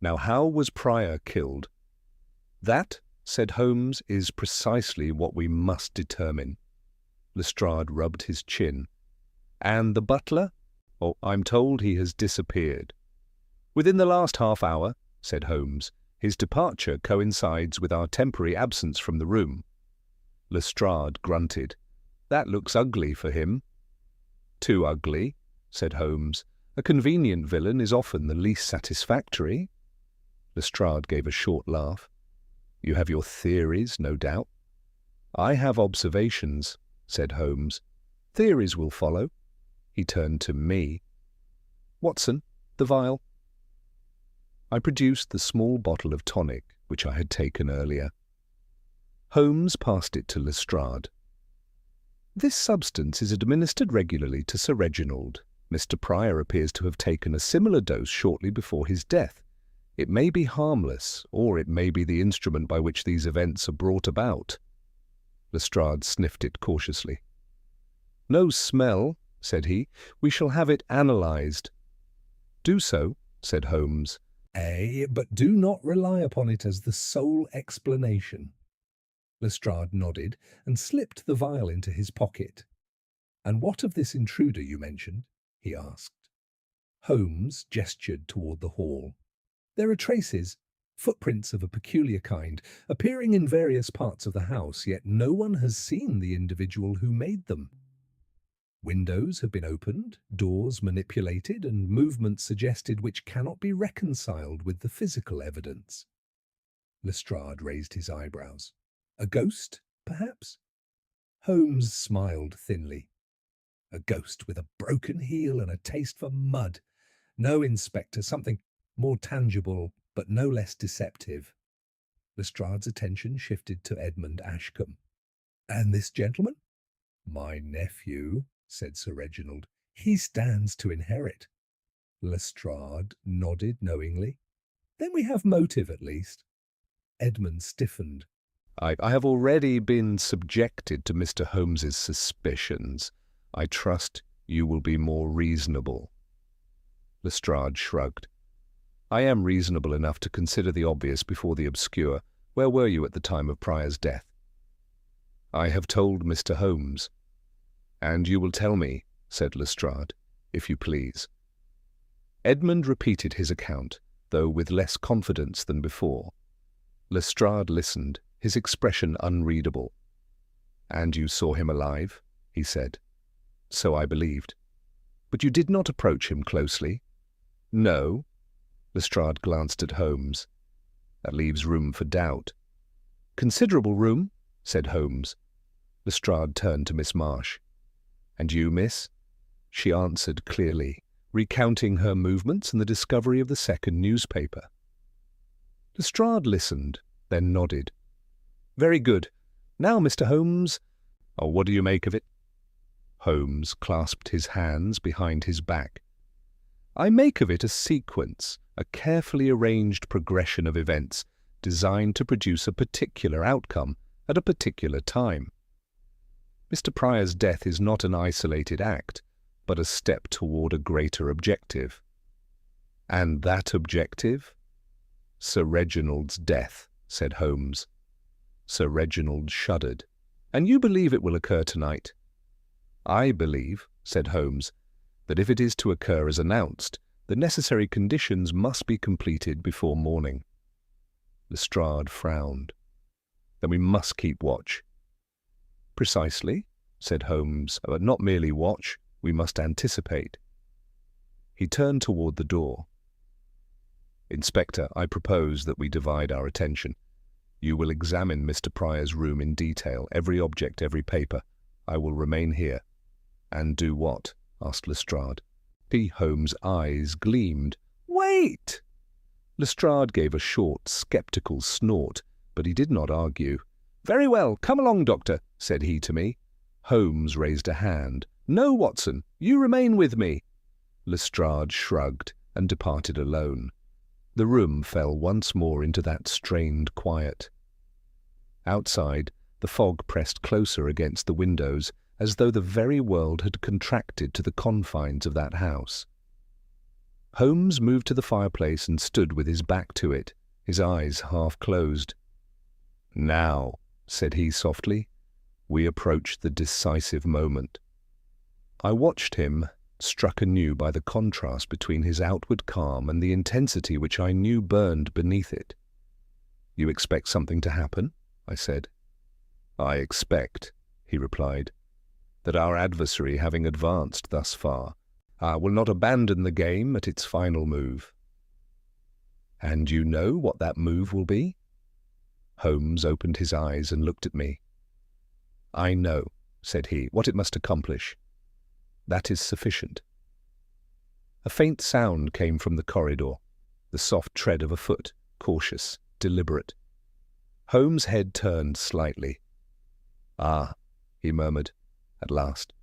Now, how was Prior killed?" "That," said Holmes, "is precisely what we must determine." Lestrade rubbed his chin. "And the butler?" "Oh, I'm told he has disappeared." "Within the last half hour," said Holmes. "His departure coincides with our temporary absence from the room." Lestrade grunted. "That looks ugly for him." "Too ugly," said Holmes. "A convenient villain is often the least satisfactory." Lestrade gave a short laugh. "You have your theories, no doubt." "I have observations," said Holmes. "Theories will follow." He turned to me. "Watson, the vial." I produced the small bottle of tonic which I had taken earlier. Holmes passed it to Lestrade. "This substance is administered regularly to Sir Reginald. Mr. Prior appears to have taken a similar dose shortly before his death. It may be harmless, or it may be the instrument by which these events are brought about." Lestrade sniffed it cautiously. "No smell," said he. "We shall have it analysed." "Do so," said Holmes. But do not rely upon it as the sole explanation." Lestrade nodded and slipped the vial into his pocket. And what of this intruder you mentioned? He asked. Holmes gestured toward the hall. There are traces, footprints of a peculiar kind, appearing in various parts of the house, yet no one has seen the individual who made them. Windows have been opened, doors manipulated, and movements suggested which cannot be reconciled with the physical evidence. Lestrade raised his eyebrows. A ghost, perhaps? Holmes smiled thinly. A ghost with a broken heel and a taste for mud. No, Inspector, something more tangible, but no less deceptive. Lestrade's attention shifted to Edmund Ashcombe. And this gentleman? My nephew, said Sir Reginald. He stands to inherit. Lestrade nodded knowingly. Then we have motive, at least. Edmund stiffened. I have already been subjected to Mr. Holmes's suspicions. I trust you will be more reasonable. Lestrade shrugged. I am reasonable enough to consider the obvious before the obscure. Where were you at the time of Prior's death? I have told Mr. Holmes. And you will tell me, said Lestrade, if you please. Edmund repeated his account, though with less confidence than before. Lestrade listened, his expression unreadable. And you saw him alive? He said. So I believed. But you did not approach him closely? No. Lestrade glanced at Holmes. That leaves room for doubt. Considerable room, said Holmes. Lestrade turned to Miss Marsh. And you, miss? She answered clearly, recounting her movements and the discovery of the second newspaper. Lestrade listened, then nodded. Very good. Now, Mr. Holmes, what do you make of it? Holmes clasped his hands behind his back. I make of it a sequence, a carefully arranged progression of events designed to produce a particular outcome at a particular time. Mr. Prior's death is not an isolated act, but a step toward a greater objective. And that objective? Sir Reginald's death, said Holmes. Sir Reginald shuddered. And you believe it will occur tonight? I believe, said Holmes, that if it is to occur as announced, the necessary conditions must be completed before morning. Lestrade frowned. Then we must keep watch. Precisely, said Holmes, but not merely watch, we must anticipate. He turned toward the door. Inspector, I propose that we divide our attention. You will examine Mr. Prior's room in detail, every object, every paper. I will remain here. And do what? Asked Lestrade. P. Holmes' eyes gleamed. Wait! Lestrade gave a short, sceptical snort, but he did not argue. Very well, come along, Doctor, said he to me. Holmes raised a hand. No, Watson, you remain with me. Lestrade shrugged and departed alone. The room fell once more into that strained quiet. Outside, the fog pressed closer against the windows, as though the very world had contracted to the confines of that house. Holmes moved to the fireplace and stood with his back to it, his eyes half closed. Now, said he softly, we approach the decisive moment. I watched him, struck anew by the contrast between his outward calm and the intensity which I knew burned beneath it. You expect something to happen? I said. I expect, he replied, that our adversary, having advanced thus far, will not abandon the game at its final move. And you know what that move will be? Holmes opened his eyes and looked at me. I know, said he, what it must accomplish. That is sufficient. A faint sound came from the corridor, the soft tread of a foot, cautious, deliberate. Holmes' head turned slightly. Ah, he murmured, at last.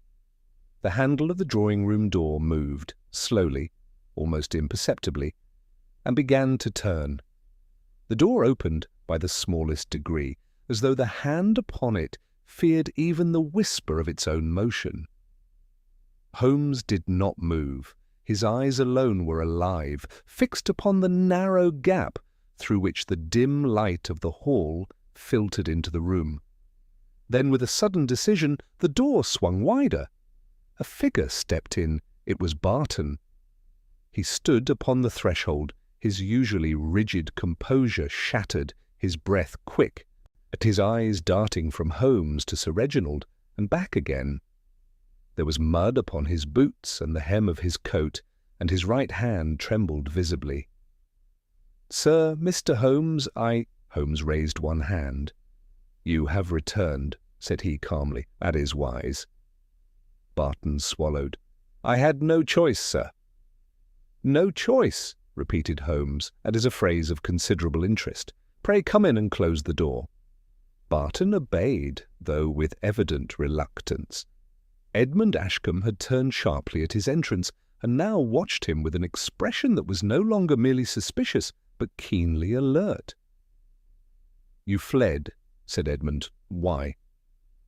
The handle of the drawing-room door moved, slowly, almost imperceptibly, and began to turn. The door opened by the smallest degree, as though the hand upon it feared even the whisper of its own motion. Holmes did not move. His eyes alone were alive, fixed upon the narrow gap through which the dim light of the hall filtered into the room. Then, with a sudden decision, the door swung wider. A figure stepped in. It was Barton. He stood upon the threshold, his usually rigid composure shattered, his breath quick, his eyes darting from Holmes to Sir Reginald and back again. There was mud upon his boots and the hem of his coat, and his right hand trembled visibly. "Sir, Mr. Holmes, Holmes raised one hand. "You have returned," said he calmly. "That is wise." Barton swallowed. "I had no choice, sir." "No choice," repeated Holmes. "That is a phrase of considerable interest. Pray come in and close the door." Barton obeyed, though with evident reluctance. Edmund Ashcombe had turned sharply at his entrance, and now watched him with an expression that was no longer merely suspicious, but keenly alert. "You fled," said Edmund. "Why?"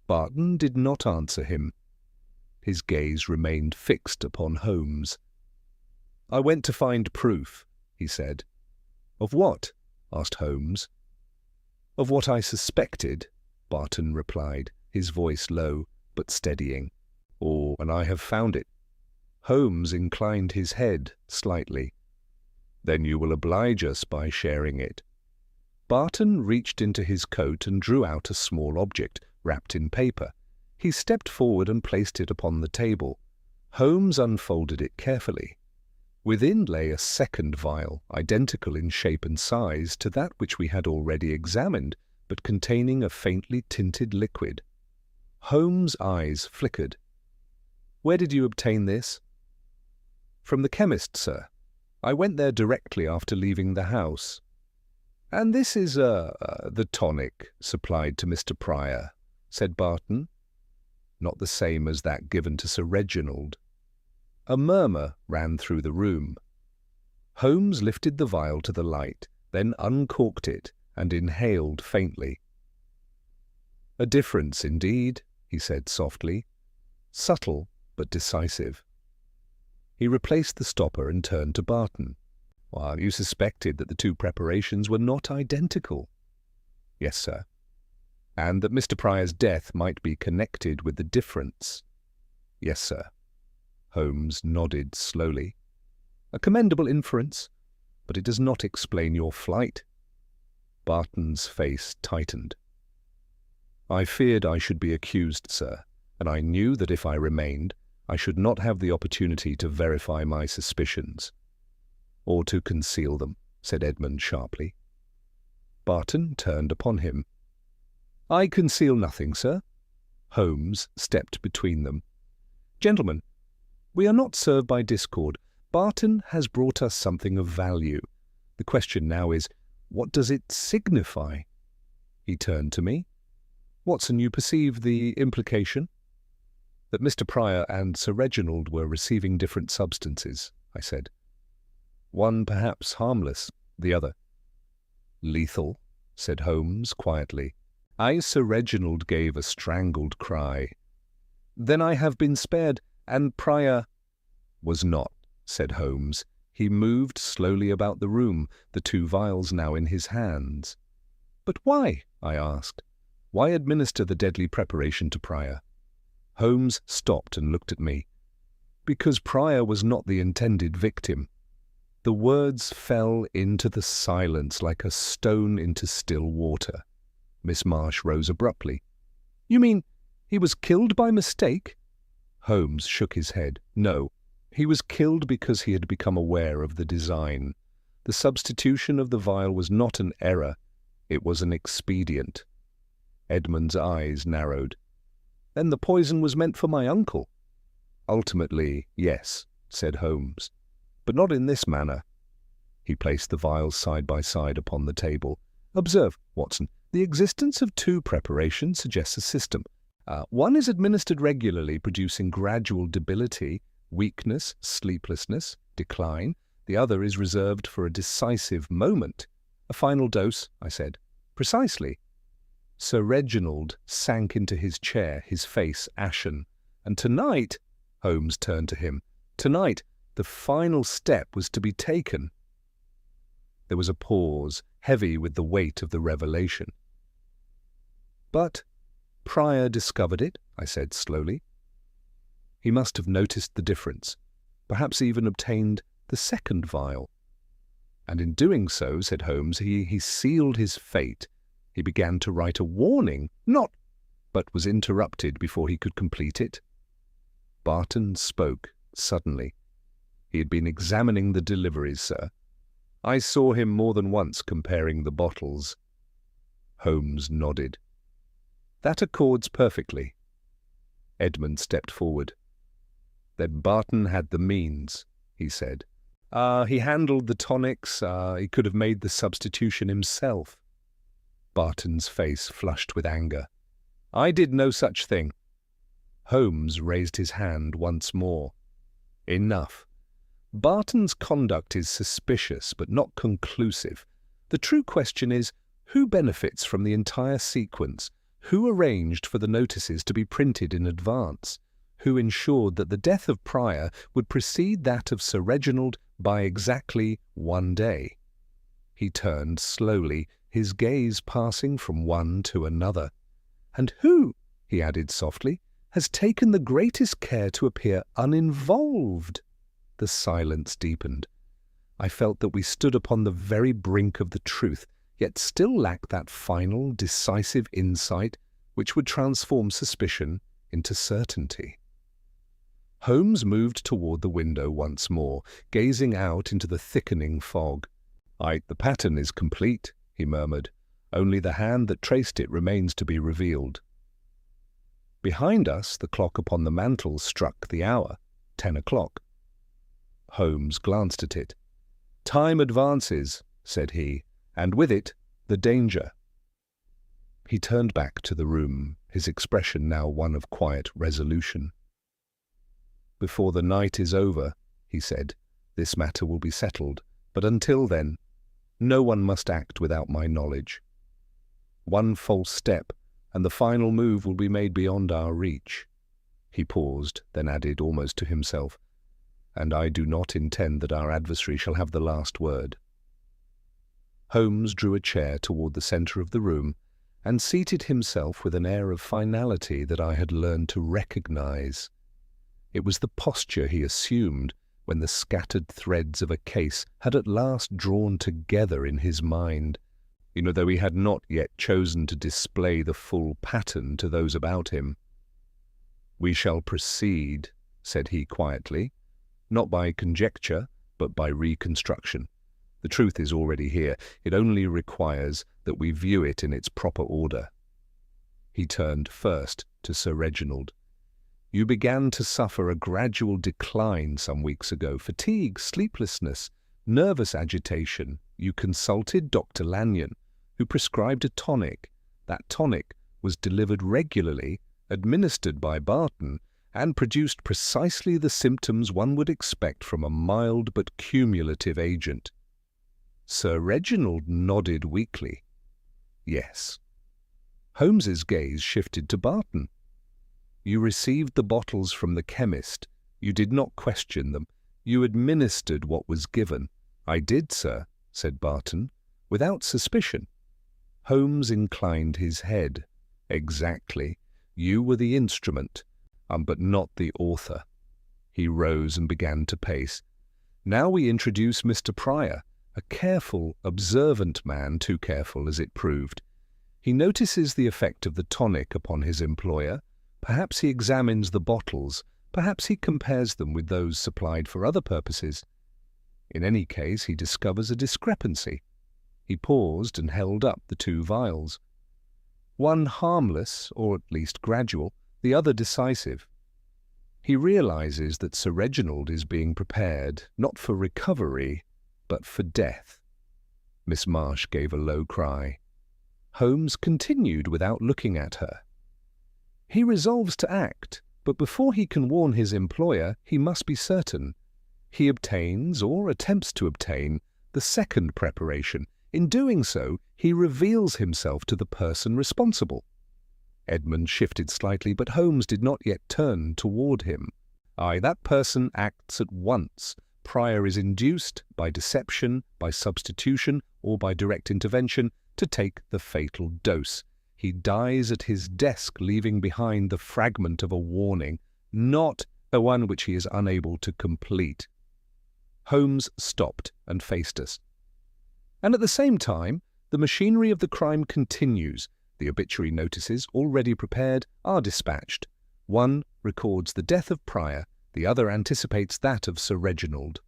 Barton did not answer him. His gaze remained fixed upon Holmes. "I went to find proof," he said. "Of what?" asked Holmes. "Of what I suspected," Barton replied, his voice low, but steadying. "And I have found it." Holmes inclined his head slightly. "Then you will oblige us by sharing it." Barton reached into his coat and drew out a small object, wrapped in paper. He stepped forward and placed it upon the table. Holmes unfolded it carefully. Within lay a second vial, identical in shape and size to that which we had already examined, but containing a faintly tinted liquid. Holmes' eyes flickered. "Where did you obtain this?" "From the chemist, sir. I went there directly after leaving the house." "And this is the tonic supplied to Mr. Prior," said Barton. "Not the same as that given to Sir Reginald." A murmur ran through the room. Holmes lifted the vial to the light, then uncorked it and inhaled faintly. "A difference indeed," he said softly. "Subtle, but decisive." He replaced the stopper and turned to Barton. "Well, you suspected that the two preparations were not identical." "Yes, sir." "And that Mr. Prior's death might be connected with the difference." "Yes, sir." Holmes nodded slowly. "A commendable inference, but it does not explain your flight." Barton's face tightened. "I feared I should be accused, sir, and I knew that if I remained, I should not have the opportunity to verify my suspicions." "Or to conceal them," said Edmund sharply. Barton turned upon him. "I conceal nothing, sir." Holmes stepped between them. "Gentlemen, we are not served by discord. Barton has brought us something of value. The question now is, what does it signify?" He turned to me. "Watson, you perceive the implication?" "That Mr. Prior and Sir Reginald were receiving different substances," I said. "One perhaps harmless, the other lethal," said Holmes quietly. Sir Reginald gave a strangled cry. "Then I have been spared, and Prior—" "Was not," said Holmes. He moved slowly about the room, the two vials now in his hands. "But why?" I asked. "Why administer the deadly preparation to Prior?" Holmes stopped and looked at me. "Because Prior was not the intended victim." The words fell into the silence like a stone into still water. Miss Marsh rose abruptly. "You mean he was killed by mistake?" Holmes shook his head. "No, he was killed because he had become aware of the design. The substitution of the vial was not an error, it was an expedient." Edmund's eyes narrowed. "Then the poison was meant for my uncle?" "Ultimately, yes," said Holmes, "but not in this manner." He placed the vials side by side upon the table. "Observe, Watson, the existence of two preparations suggests a system. One is administered regularly, producing gradual debility, weakness, sleeplessness, decline. The other is reserved for a decisive moment. A final dose," I said. "Precisely." Sir Reginald sank into his chair, his face ashen. "And tonight," Holmes turned to him, "tonight the final step was to be taken." There was a pause, heavy with the weight of the revelation. "But Prior discovered it," I said slowly. He must have noticed the difference, perhaps even obtained the second vial. And in doing so, said Holmes, he sealed his fate. He began to write a warning, but was interrupted before he could complete it. Barton spoke suddenly. He had been examining the deliveries, sir. I saw him more than once comparing the bottles. Holmes nodded. That accords perfectly. Edmund stepped forward. Then Barton had the means, he said. He handled the tonics. He could have made the substitution himself. Barton's face flushed with anger. I did no such thing. Holmes raised his hand once more. Enough. Barton's conduct is suspicious, but not conclusive. The true question is, who benefits from the entire sequence? Who arranged for the notices to be printed in advance? Who ensured that the death of Prior would precede that of Sir Reginald by exactly 1 day? He turned slowly, his gaze passing from one to another. And who, he added softly, has taken the greatest care to appear uninvolved? The silence deepened. I felt that we stood upon the very brink of the truth, yet still lacked that final, decisive insight which would transform suspicion into certainty. Holmes moved toward the window once more, gazing out into the thickening fog. The pattern is complete, he murmured. Only the hand that traced it remains to be revealed. Behind us, the clock upon the mantel struck the hour, 10 o'clock. Holmes glanced at it. Time advances, said he, and with it, the danger. He turned back to the room, his expression now one of quiet resolution. Before the night is over, he said, this matter will be settled, but until then, no one must act without my knowledge. One false step, and the final move will be made beyond our reach. He paused, then added almost to himself, and I do not intend that our adversary shall have the last word. Holmes drew a chair toward the centre of the room and seated himself with an air of finality that I had learned to recognize. It was the posture he assumed when the scattered threads of a case had at last drawn together in his mind, though he had not yet chosen to display the full pattern to those about him. We shall proceed, said he quietly, not by conjecture, but by reconstruction. The truth is already here. It only requires that we view it in its proper order. He turned first to Sir Reginald. You began to suffer a gradual decline some weeks ago. Fatigue, sleeplessness, nervous agitation. You consulted Dr. Lanyon, who prescribed a tonic. That tonic was delivered regularly, administered by Barton, and produced precisely the symptoms one would expect from a mild but cumulative agent. Sir Reginald nodded weakly. Yes. Holmes's gaze shifted to Barton. You received the bottles from the chemist. You did not question them. You administered what was given. I did, sir, said Barton, without suspicion. Holmes inclined his head. Exactly. You were the instrument, but not the author. He rose and began to pace. Now we introduce Mr. Prior, a careful, observant man, too careful as it proved. He notices the effect of the tonic upon his employer. Perhaps he examines the bottles. Perhaps he compares them with those supplied for other purposes. In any case, he discovers a discrepancy. He paused and held up the 2 vials. One harmless, or at least gradual, the other decisive. He realizes that Sir Reginald is being prepared, not for recovery, but for death. Miss Marsh gave a low cry. Holmes continued without looking at her. He resolves to act, but before he can warn his employer, he must be certain. He obtains, or attempts to obtain, the second preparation. In doing so, he reveals himself to the person responsible. Edmund shifted slightly, but Holmes did not yet turn toward him. That person acts at once. Prior is induced, by deception, by substitution, or by direct intervention, to take the fatal dose. He dies at his desk, leaving behind the fragment of a warning, not a one which he is unable to complete. Holmes stopped and faced us. And at the same time, the machinery of the crime continues. The obituary notices, already prepared, are dispatched. One records the death of Prior, the other anticipates that of Sir Reginald.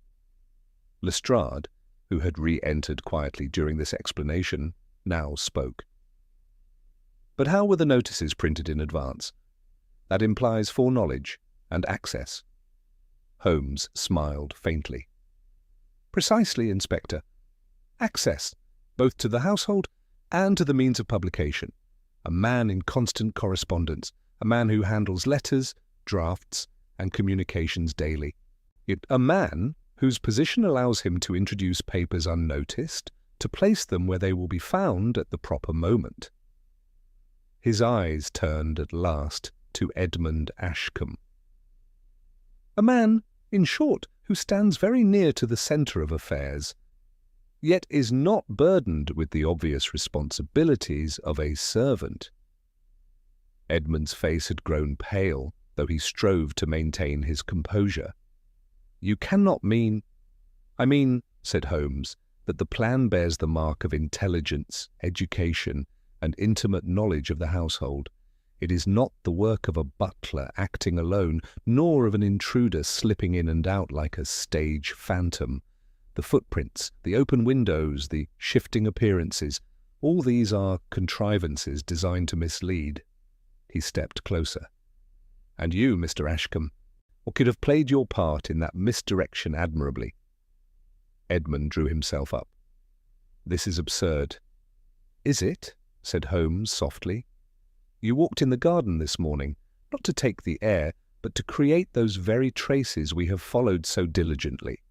Lestrade, who had re-entered quietly during this explanation, now spoke. But how were the notices printed in advance? That implies foreknowledge and access. Holmes smiled faintly. Precisely, Inspector. Access, both to the household and to the means of publication. A man in constant correspondence, a man who handles letters, drafts, and communications daily. A man whose position allows him to introduce papers unnoticed, to place them where they will be found at the proper moment. His eyes turned at last to Edmund Ashcombe. A man, in short, who stands very near to the centre of affairs, yet is not burdened with the obvious responsibilities of a servant. Edmund's face had grown pale, though he strove to maintain his composure. "You cannot mean—" "I mean," said Holmes, "that the plan bears the mark of intelligence, education, and intimate knowledge of the household. It is not the work of a butler acting alone, nor of an intruder slipping in and out like a stage phantom. The footprints, the open windows, the shifting appearances, all these are contrivances designed to mislead." He stepped closer. "And you, Mr. Ashcombe, could have played your part in that misdirection admirably." Edmund drew himself up. "This is absurd." "Is it?" said Holmes softly. "You walked in the garden this morning, not to take the air, but to create those very traces we have followed so diligently.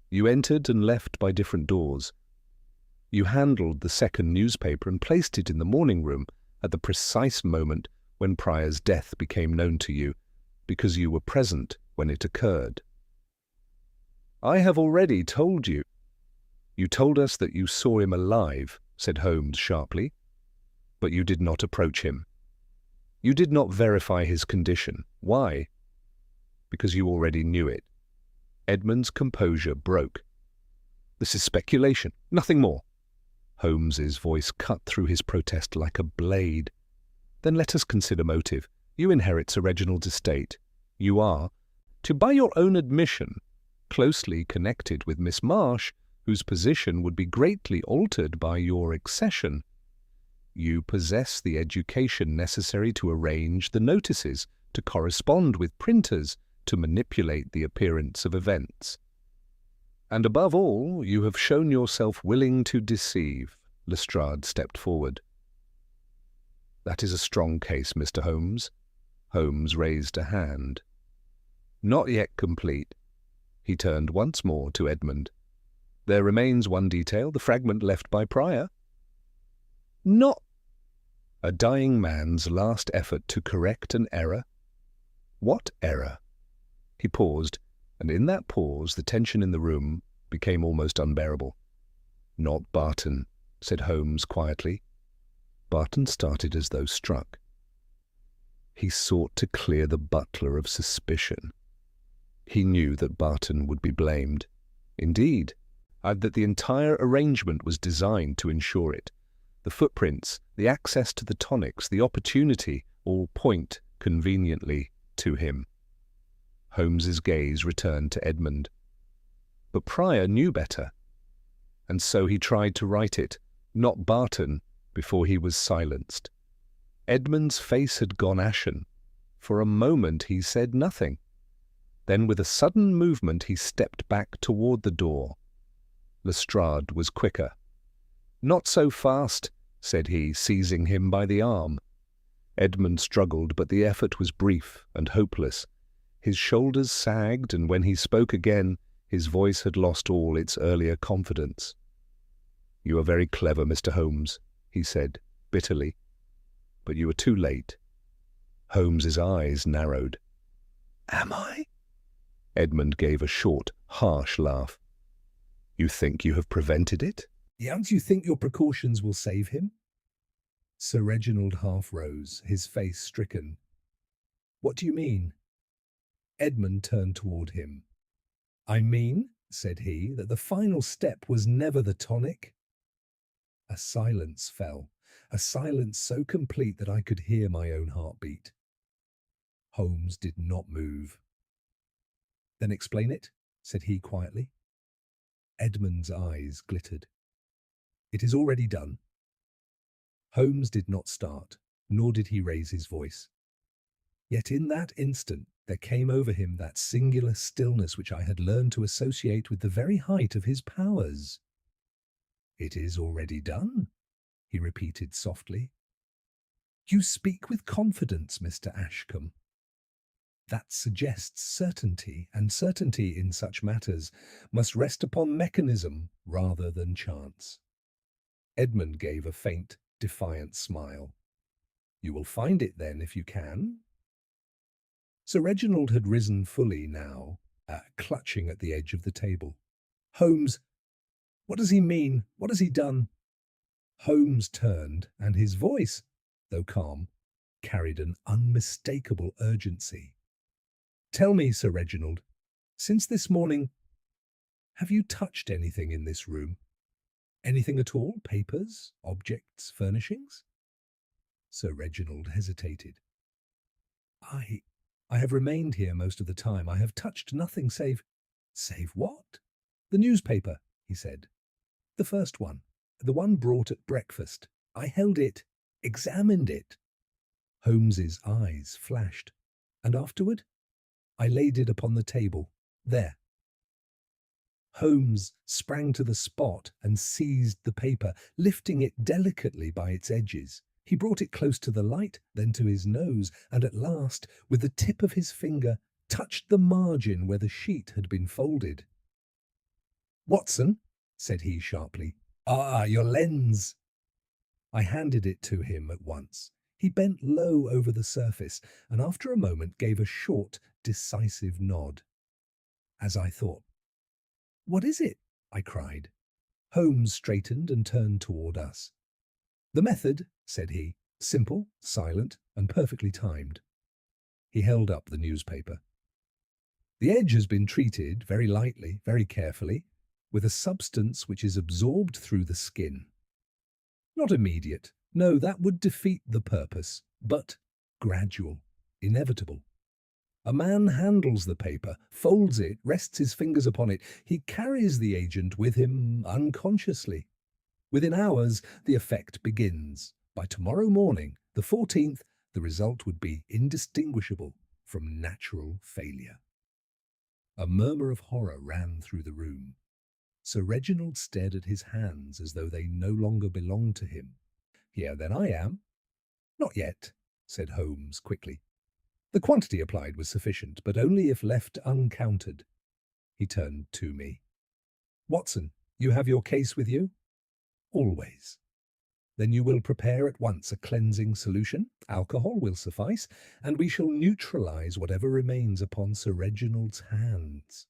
You entered and left by different doors. You handled the second newspaper and placed it in the morning room at the precise moment when Prior's death became known to you, because you were present when it occurred." "I have already told you." "You told us that you saw him alive," said Holmes sharply, "but you did not approach him. You did not verify his condition. Why? Because you already knew it." Edmund's composure broke. "This is speculation, nothing more." Holmes's voice cut through his protest like a blade. "Then let us consider motive. You inherit Sir Reginald's estate. You are, by your own admission, closely connected with Miss Marsh, whose position would be greatly altered by your accession. You possess the education necessary to arrange the notices, to correspond with printers, to manipulate the appearance of events. And above all, you have shown yourself willing to deceive." Lestrade stepped forward. "That is a strong case, Mr. Holmes." Holmes raised a hand. "Not yet complete." He turned once more to Edmund. "There remains one detail, the fragment left by Prior." "Not—" "A dying man's last effort to correct an error." "What error?" He paused, and in that pause the tension in the room became almost unbearable. "Not Barton," said Holmes quietly. Barton started as though struck. He sought to clear the butler of suspicion. He knew that Barton would be blamed. Indeed, that the entire arrangement was designed to ensure it. The footprints, the access to the tonics, the opportunity, all point conveniently to him. Holmes's gaze returned to Edmund. But Prior knew better, and so he tried to right it, not Barton, before he was silenced. Edmund's face had gone ashen. For a moment he said nothing. Then with a sudden movement he stepped back toward the door. Lestrade was quicker. "Not so fast," said he, seizing him by the arm. Edmund struggled, but the effort was brief and hopeless. His shoulders sagged, and when he spoke again, his voice had lost all its earlier confidence. "You are very clever, Mr. Holmes," he said, bitterly. "But you are too late." Holmes's eyes narrowed. "Am I?" Edmund gave a short, harsh laugh. "You think you have prevented it?" "Don't you think your precautions will save him?" Sir Reginald half rose, his face stricken. "What do you mean?" Edmund turned toward him. "I mean," said he, "that the final step was never the tonic." A silence fell, a silence so complete that I could hear my own heartbeat. Holmes did not move. "Then explain it," said he quietly. Edmund's eyes glittered. "It is already done." Holmes did not start, nor did he raise his voice. Yet in that instant there came over him that singular stillness which I had learned to associate with the very height of his powers. "It is already done," he repeated softly. "You speak with confidence, Mr. Ashcombe. That suggests certainty, and certainty in such matters must rest upon mechanism rather than chance." Edmund gave a faint, defiant smile. "You will find it then if you can." Sir Reginald had risen fully now, clutching at the edge of the table. "Holmes, what does he mean? What has he done?" Holmes turned, and his voice, though calm, carried an unmistakable urgency. "Tell me, Sir Reginald, since this morning, have you touched anything in this room? Anything at all? Papers, objects, furnishings?" Sir Reginald hesitated. I have remained here most of the time. I have touched nothing save—" "Save what?" "The newspaper," he said. "The first one. The one brought at breakfast. I held it, examined it." Holmes's eyes flashed. "And afterward?" "I laid it upon the table. There." Holmes sprang to the spot and seized the paper, lifting it delicately by its edges. He brought it close to the light, then to his nose, and at last, with the tip of his finger, touched the margin where the sheet had been folded. "Watson," said he sharply. "Ah, your lens." I handed it to him at once. He bent low over the surface, and after a moment gave a short, decisive nod. As I thought. "What is it?" I cried. Holmes straightened and turned toward us. "The method," said he, "simple, silent, and perfectly timed." He held up the newspaper. "The edge has been treated very lightly, very carefully, with a substance which is absorbed through the skin. Not immediate, no, that would defeat the purpose, but gradual, inevitable. A man handles the paper, folds it, rests his fingers upon it. He carries the agent with him unconsciously. Within hours, the effect begins. By tomorrow morning, the 14th, the result would be indistinguishable from natural failure." A murmur of horror ran through the room. Sir Reginald stared at his hands as though they no longer belonged to him. "Here, then, I am." "Not yet," said Holmes quickly. "The quantity applied was sufficient, but only if left uncounted." He turned to me. "Watson, you have your case with you?" "Always." "Then you will prepare at once a cleansing solution. Alcohol will suffice, and we shall neutralize whatever remains upon Sir Reginald's hands."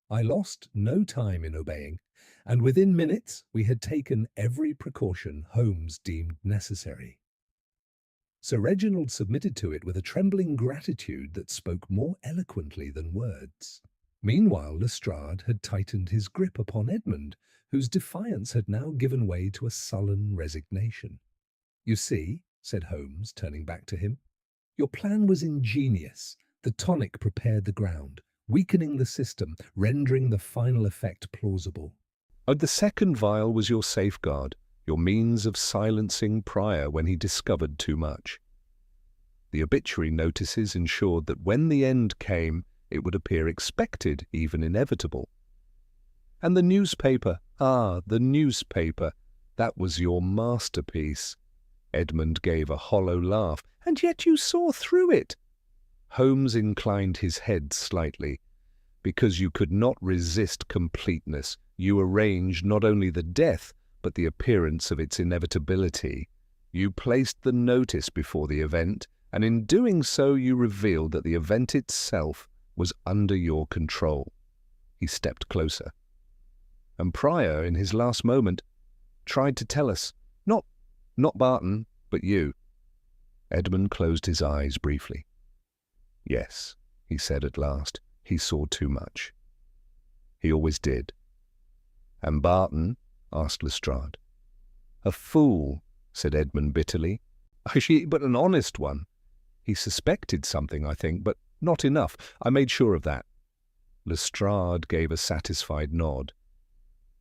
I lost no time in obeying, and within minutes we had taken every precaution Holmes deemed necessary. Sir Reginald submitted to it with a trembling gratitude that spoke more eloquently than words. Meanwhile, Lestrade had tightened his grip upon Edmund, whose defiance had now given way to a sullen resignation. "You see," said Holmes, turning back to him, "your plan was ingenious. The tonic prepared the ground, weakening the system, rendering the final effect plausible." Oh, the second vial was your safeguard, your means of silencing Prior when he discovered too much. The obituary notices ensured that when the end came, it would appear expected, even inevitable. And the newspaper, the newspaper, that was your masterpiece. Edmund gave a hollow laugh. "And yet you saw through it." Holmes inclined his head slightly. "Because you could not resist completeness, you arranged not only the death, but the appearance of its inevitability. You placed the notice before the event, and in doing so you revealed that the event itself was under your control." He stepped closer. "And Prior, in his last moment, tried to tell us, not Barton, but you." Edmund closed his eyes briefly. "Yes," he said at last. He saw too much. He always did. And Barton? Asked Lestrade. A fool, said Edmund bitterly. But an honest one. He suspected something, I think, but not enough. I made sure of that. Lestrade gave a satisfied nod.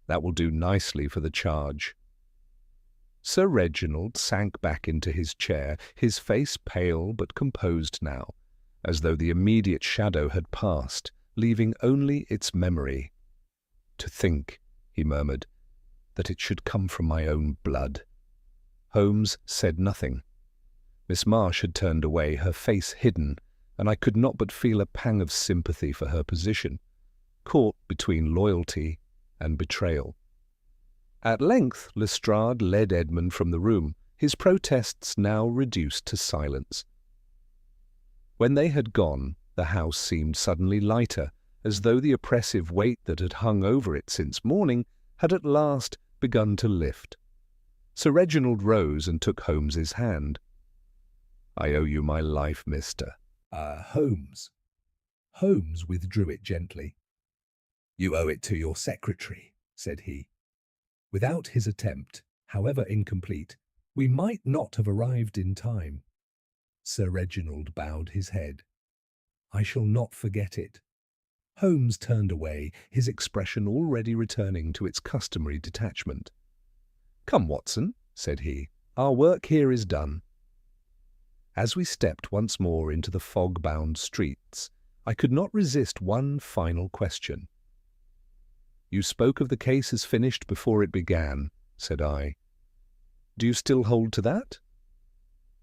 That will do nicely for the charge. Sir Reginald sank back into his chair, his face pale but composed now, as though the immediate shadow had passed, leaving only its memory. To think, he murmured, that it should come from my own blood. Holmes said nothing. Miss Marsh had turned away, her face hidden, and I could not but feel a pang of sympathy for her position, caught between loyalty and betrayal. At length Lestrade led Edmund from the room, his protests now reduced to silence. When they had gone, the house seemed suddenly lighter, as though the oppressive weight that had hung over it since morning had at last begun to lift. Sir Reginald rose and took Holmes's hand. "I owe you my life, mister." Holmes. Holmes withdrew it gently. "You owe it to your secretary," said he. "Without his attempt, however incomplete, we might not have arrived in time." Sir Reginald bowed his head. "I shall not forget it." Holmes turned away, his expression already returning to its customary detachment. "Come, Watson," said he, "our work here is done." As we stepped once more into the fog-bound streets, I could not resist one final question. "You spoke of the case as finished before it began," said I. "Do you still hold to that?"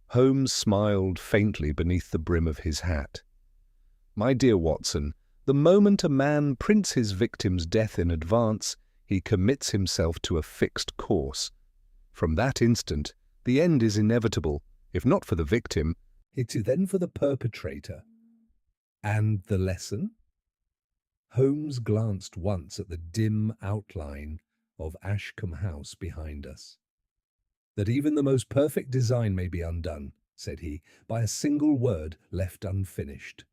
Holmes smiled faintly beneath the brim of his hat. "My dear Watson, the moment a man prints his victim's death in advance, he commits himself to a fixed course. From that instant, the end is inevitable, if not for the victim, it is then for the perpetrator. And the lesson?" Holmes glanced once at the dim outline of Ashcombe House behind us. "That even the most perfect design may be undone," said he, "by a single word left unfinished."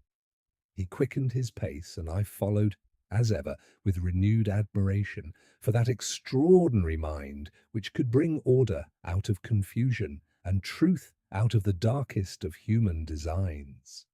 He quickened his pace, and I followed, as ever, with renewed admiration for that extraordinary mind which could bring order out of confusion and truth out of the darkest of human designs.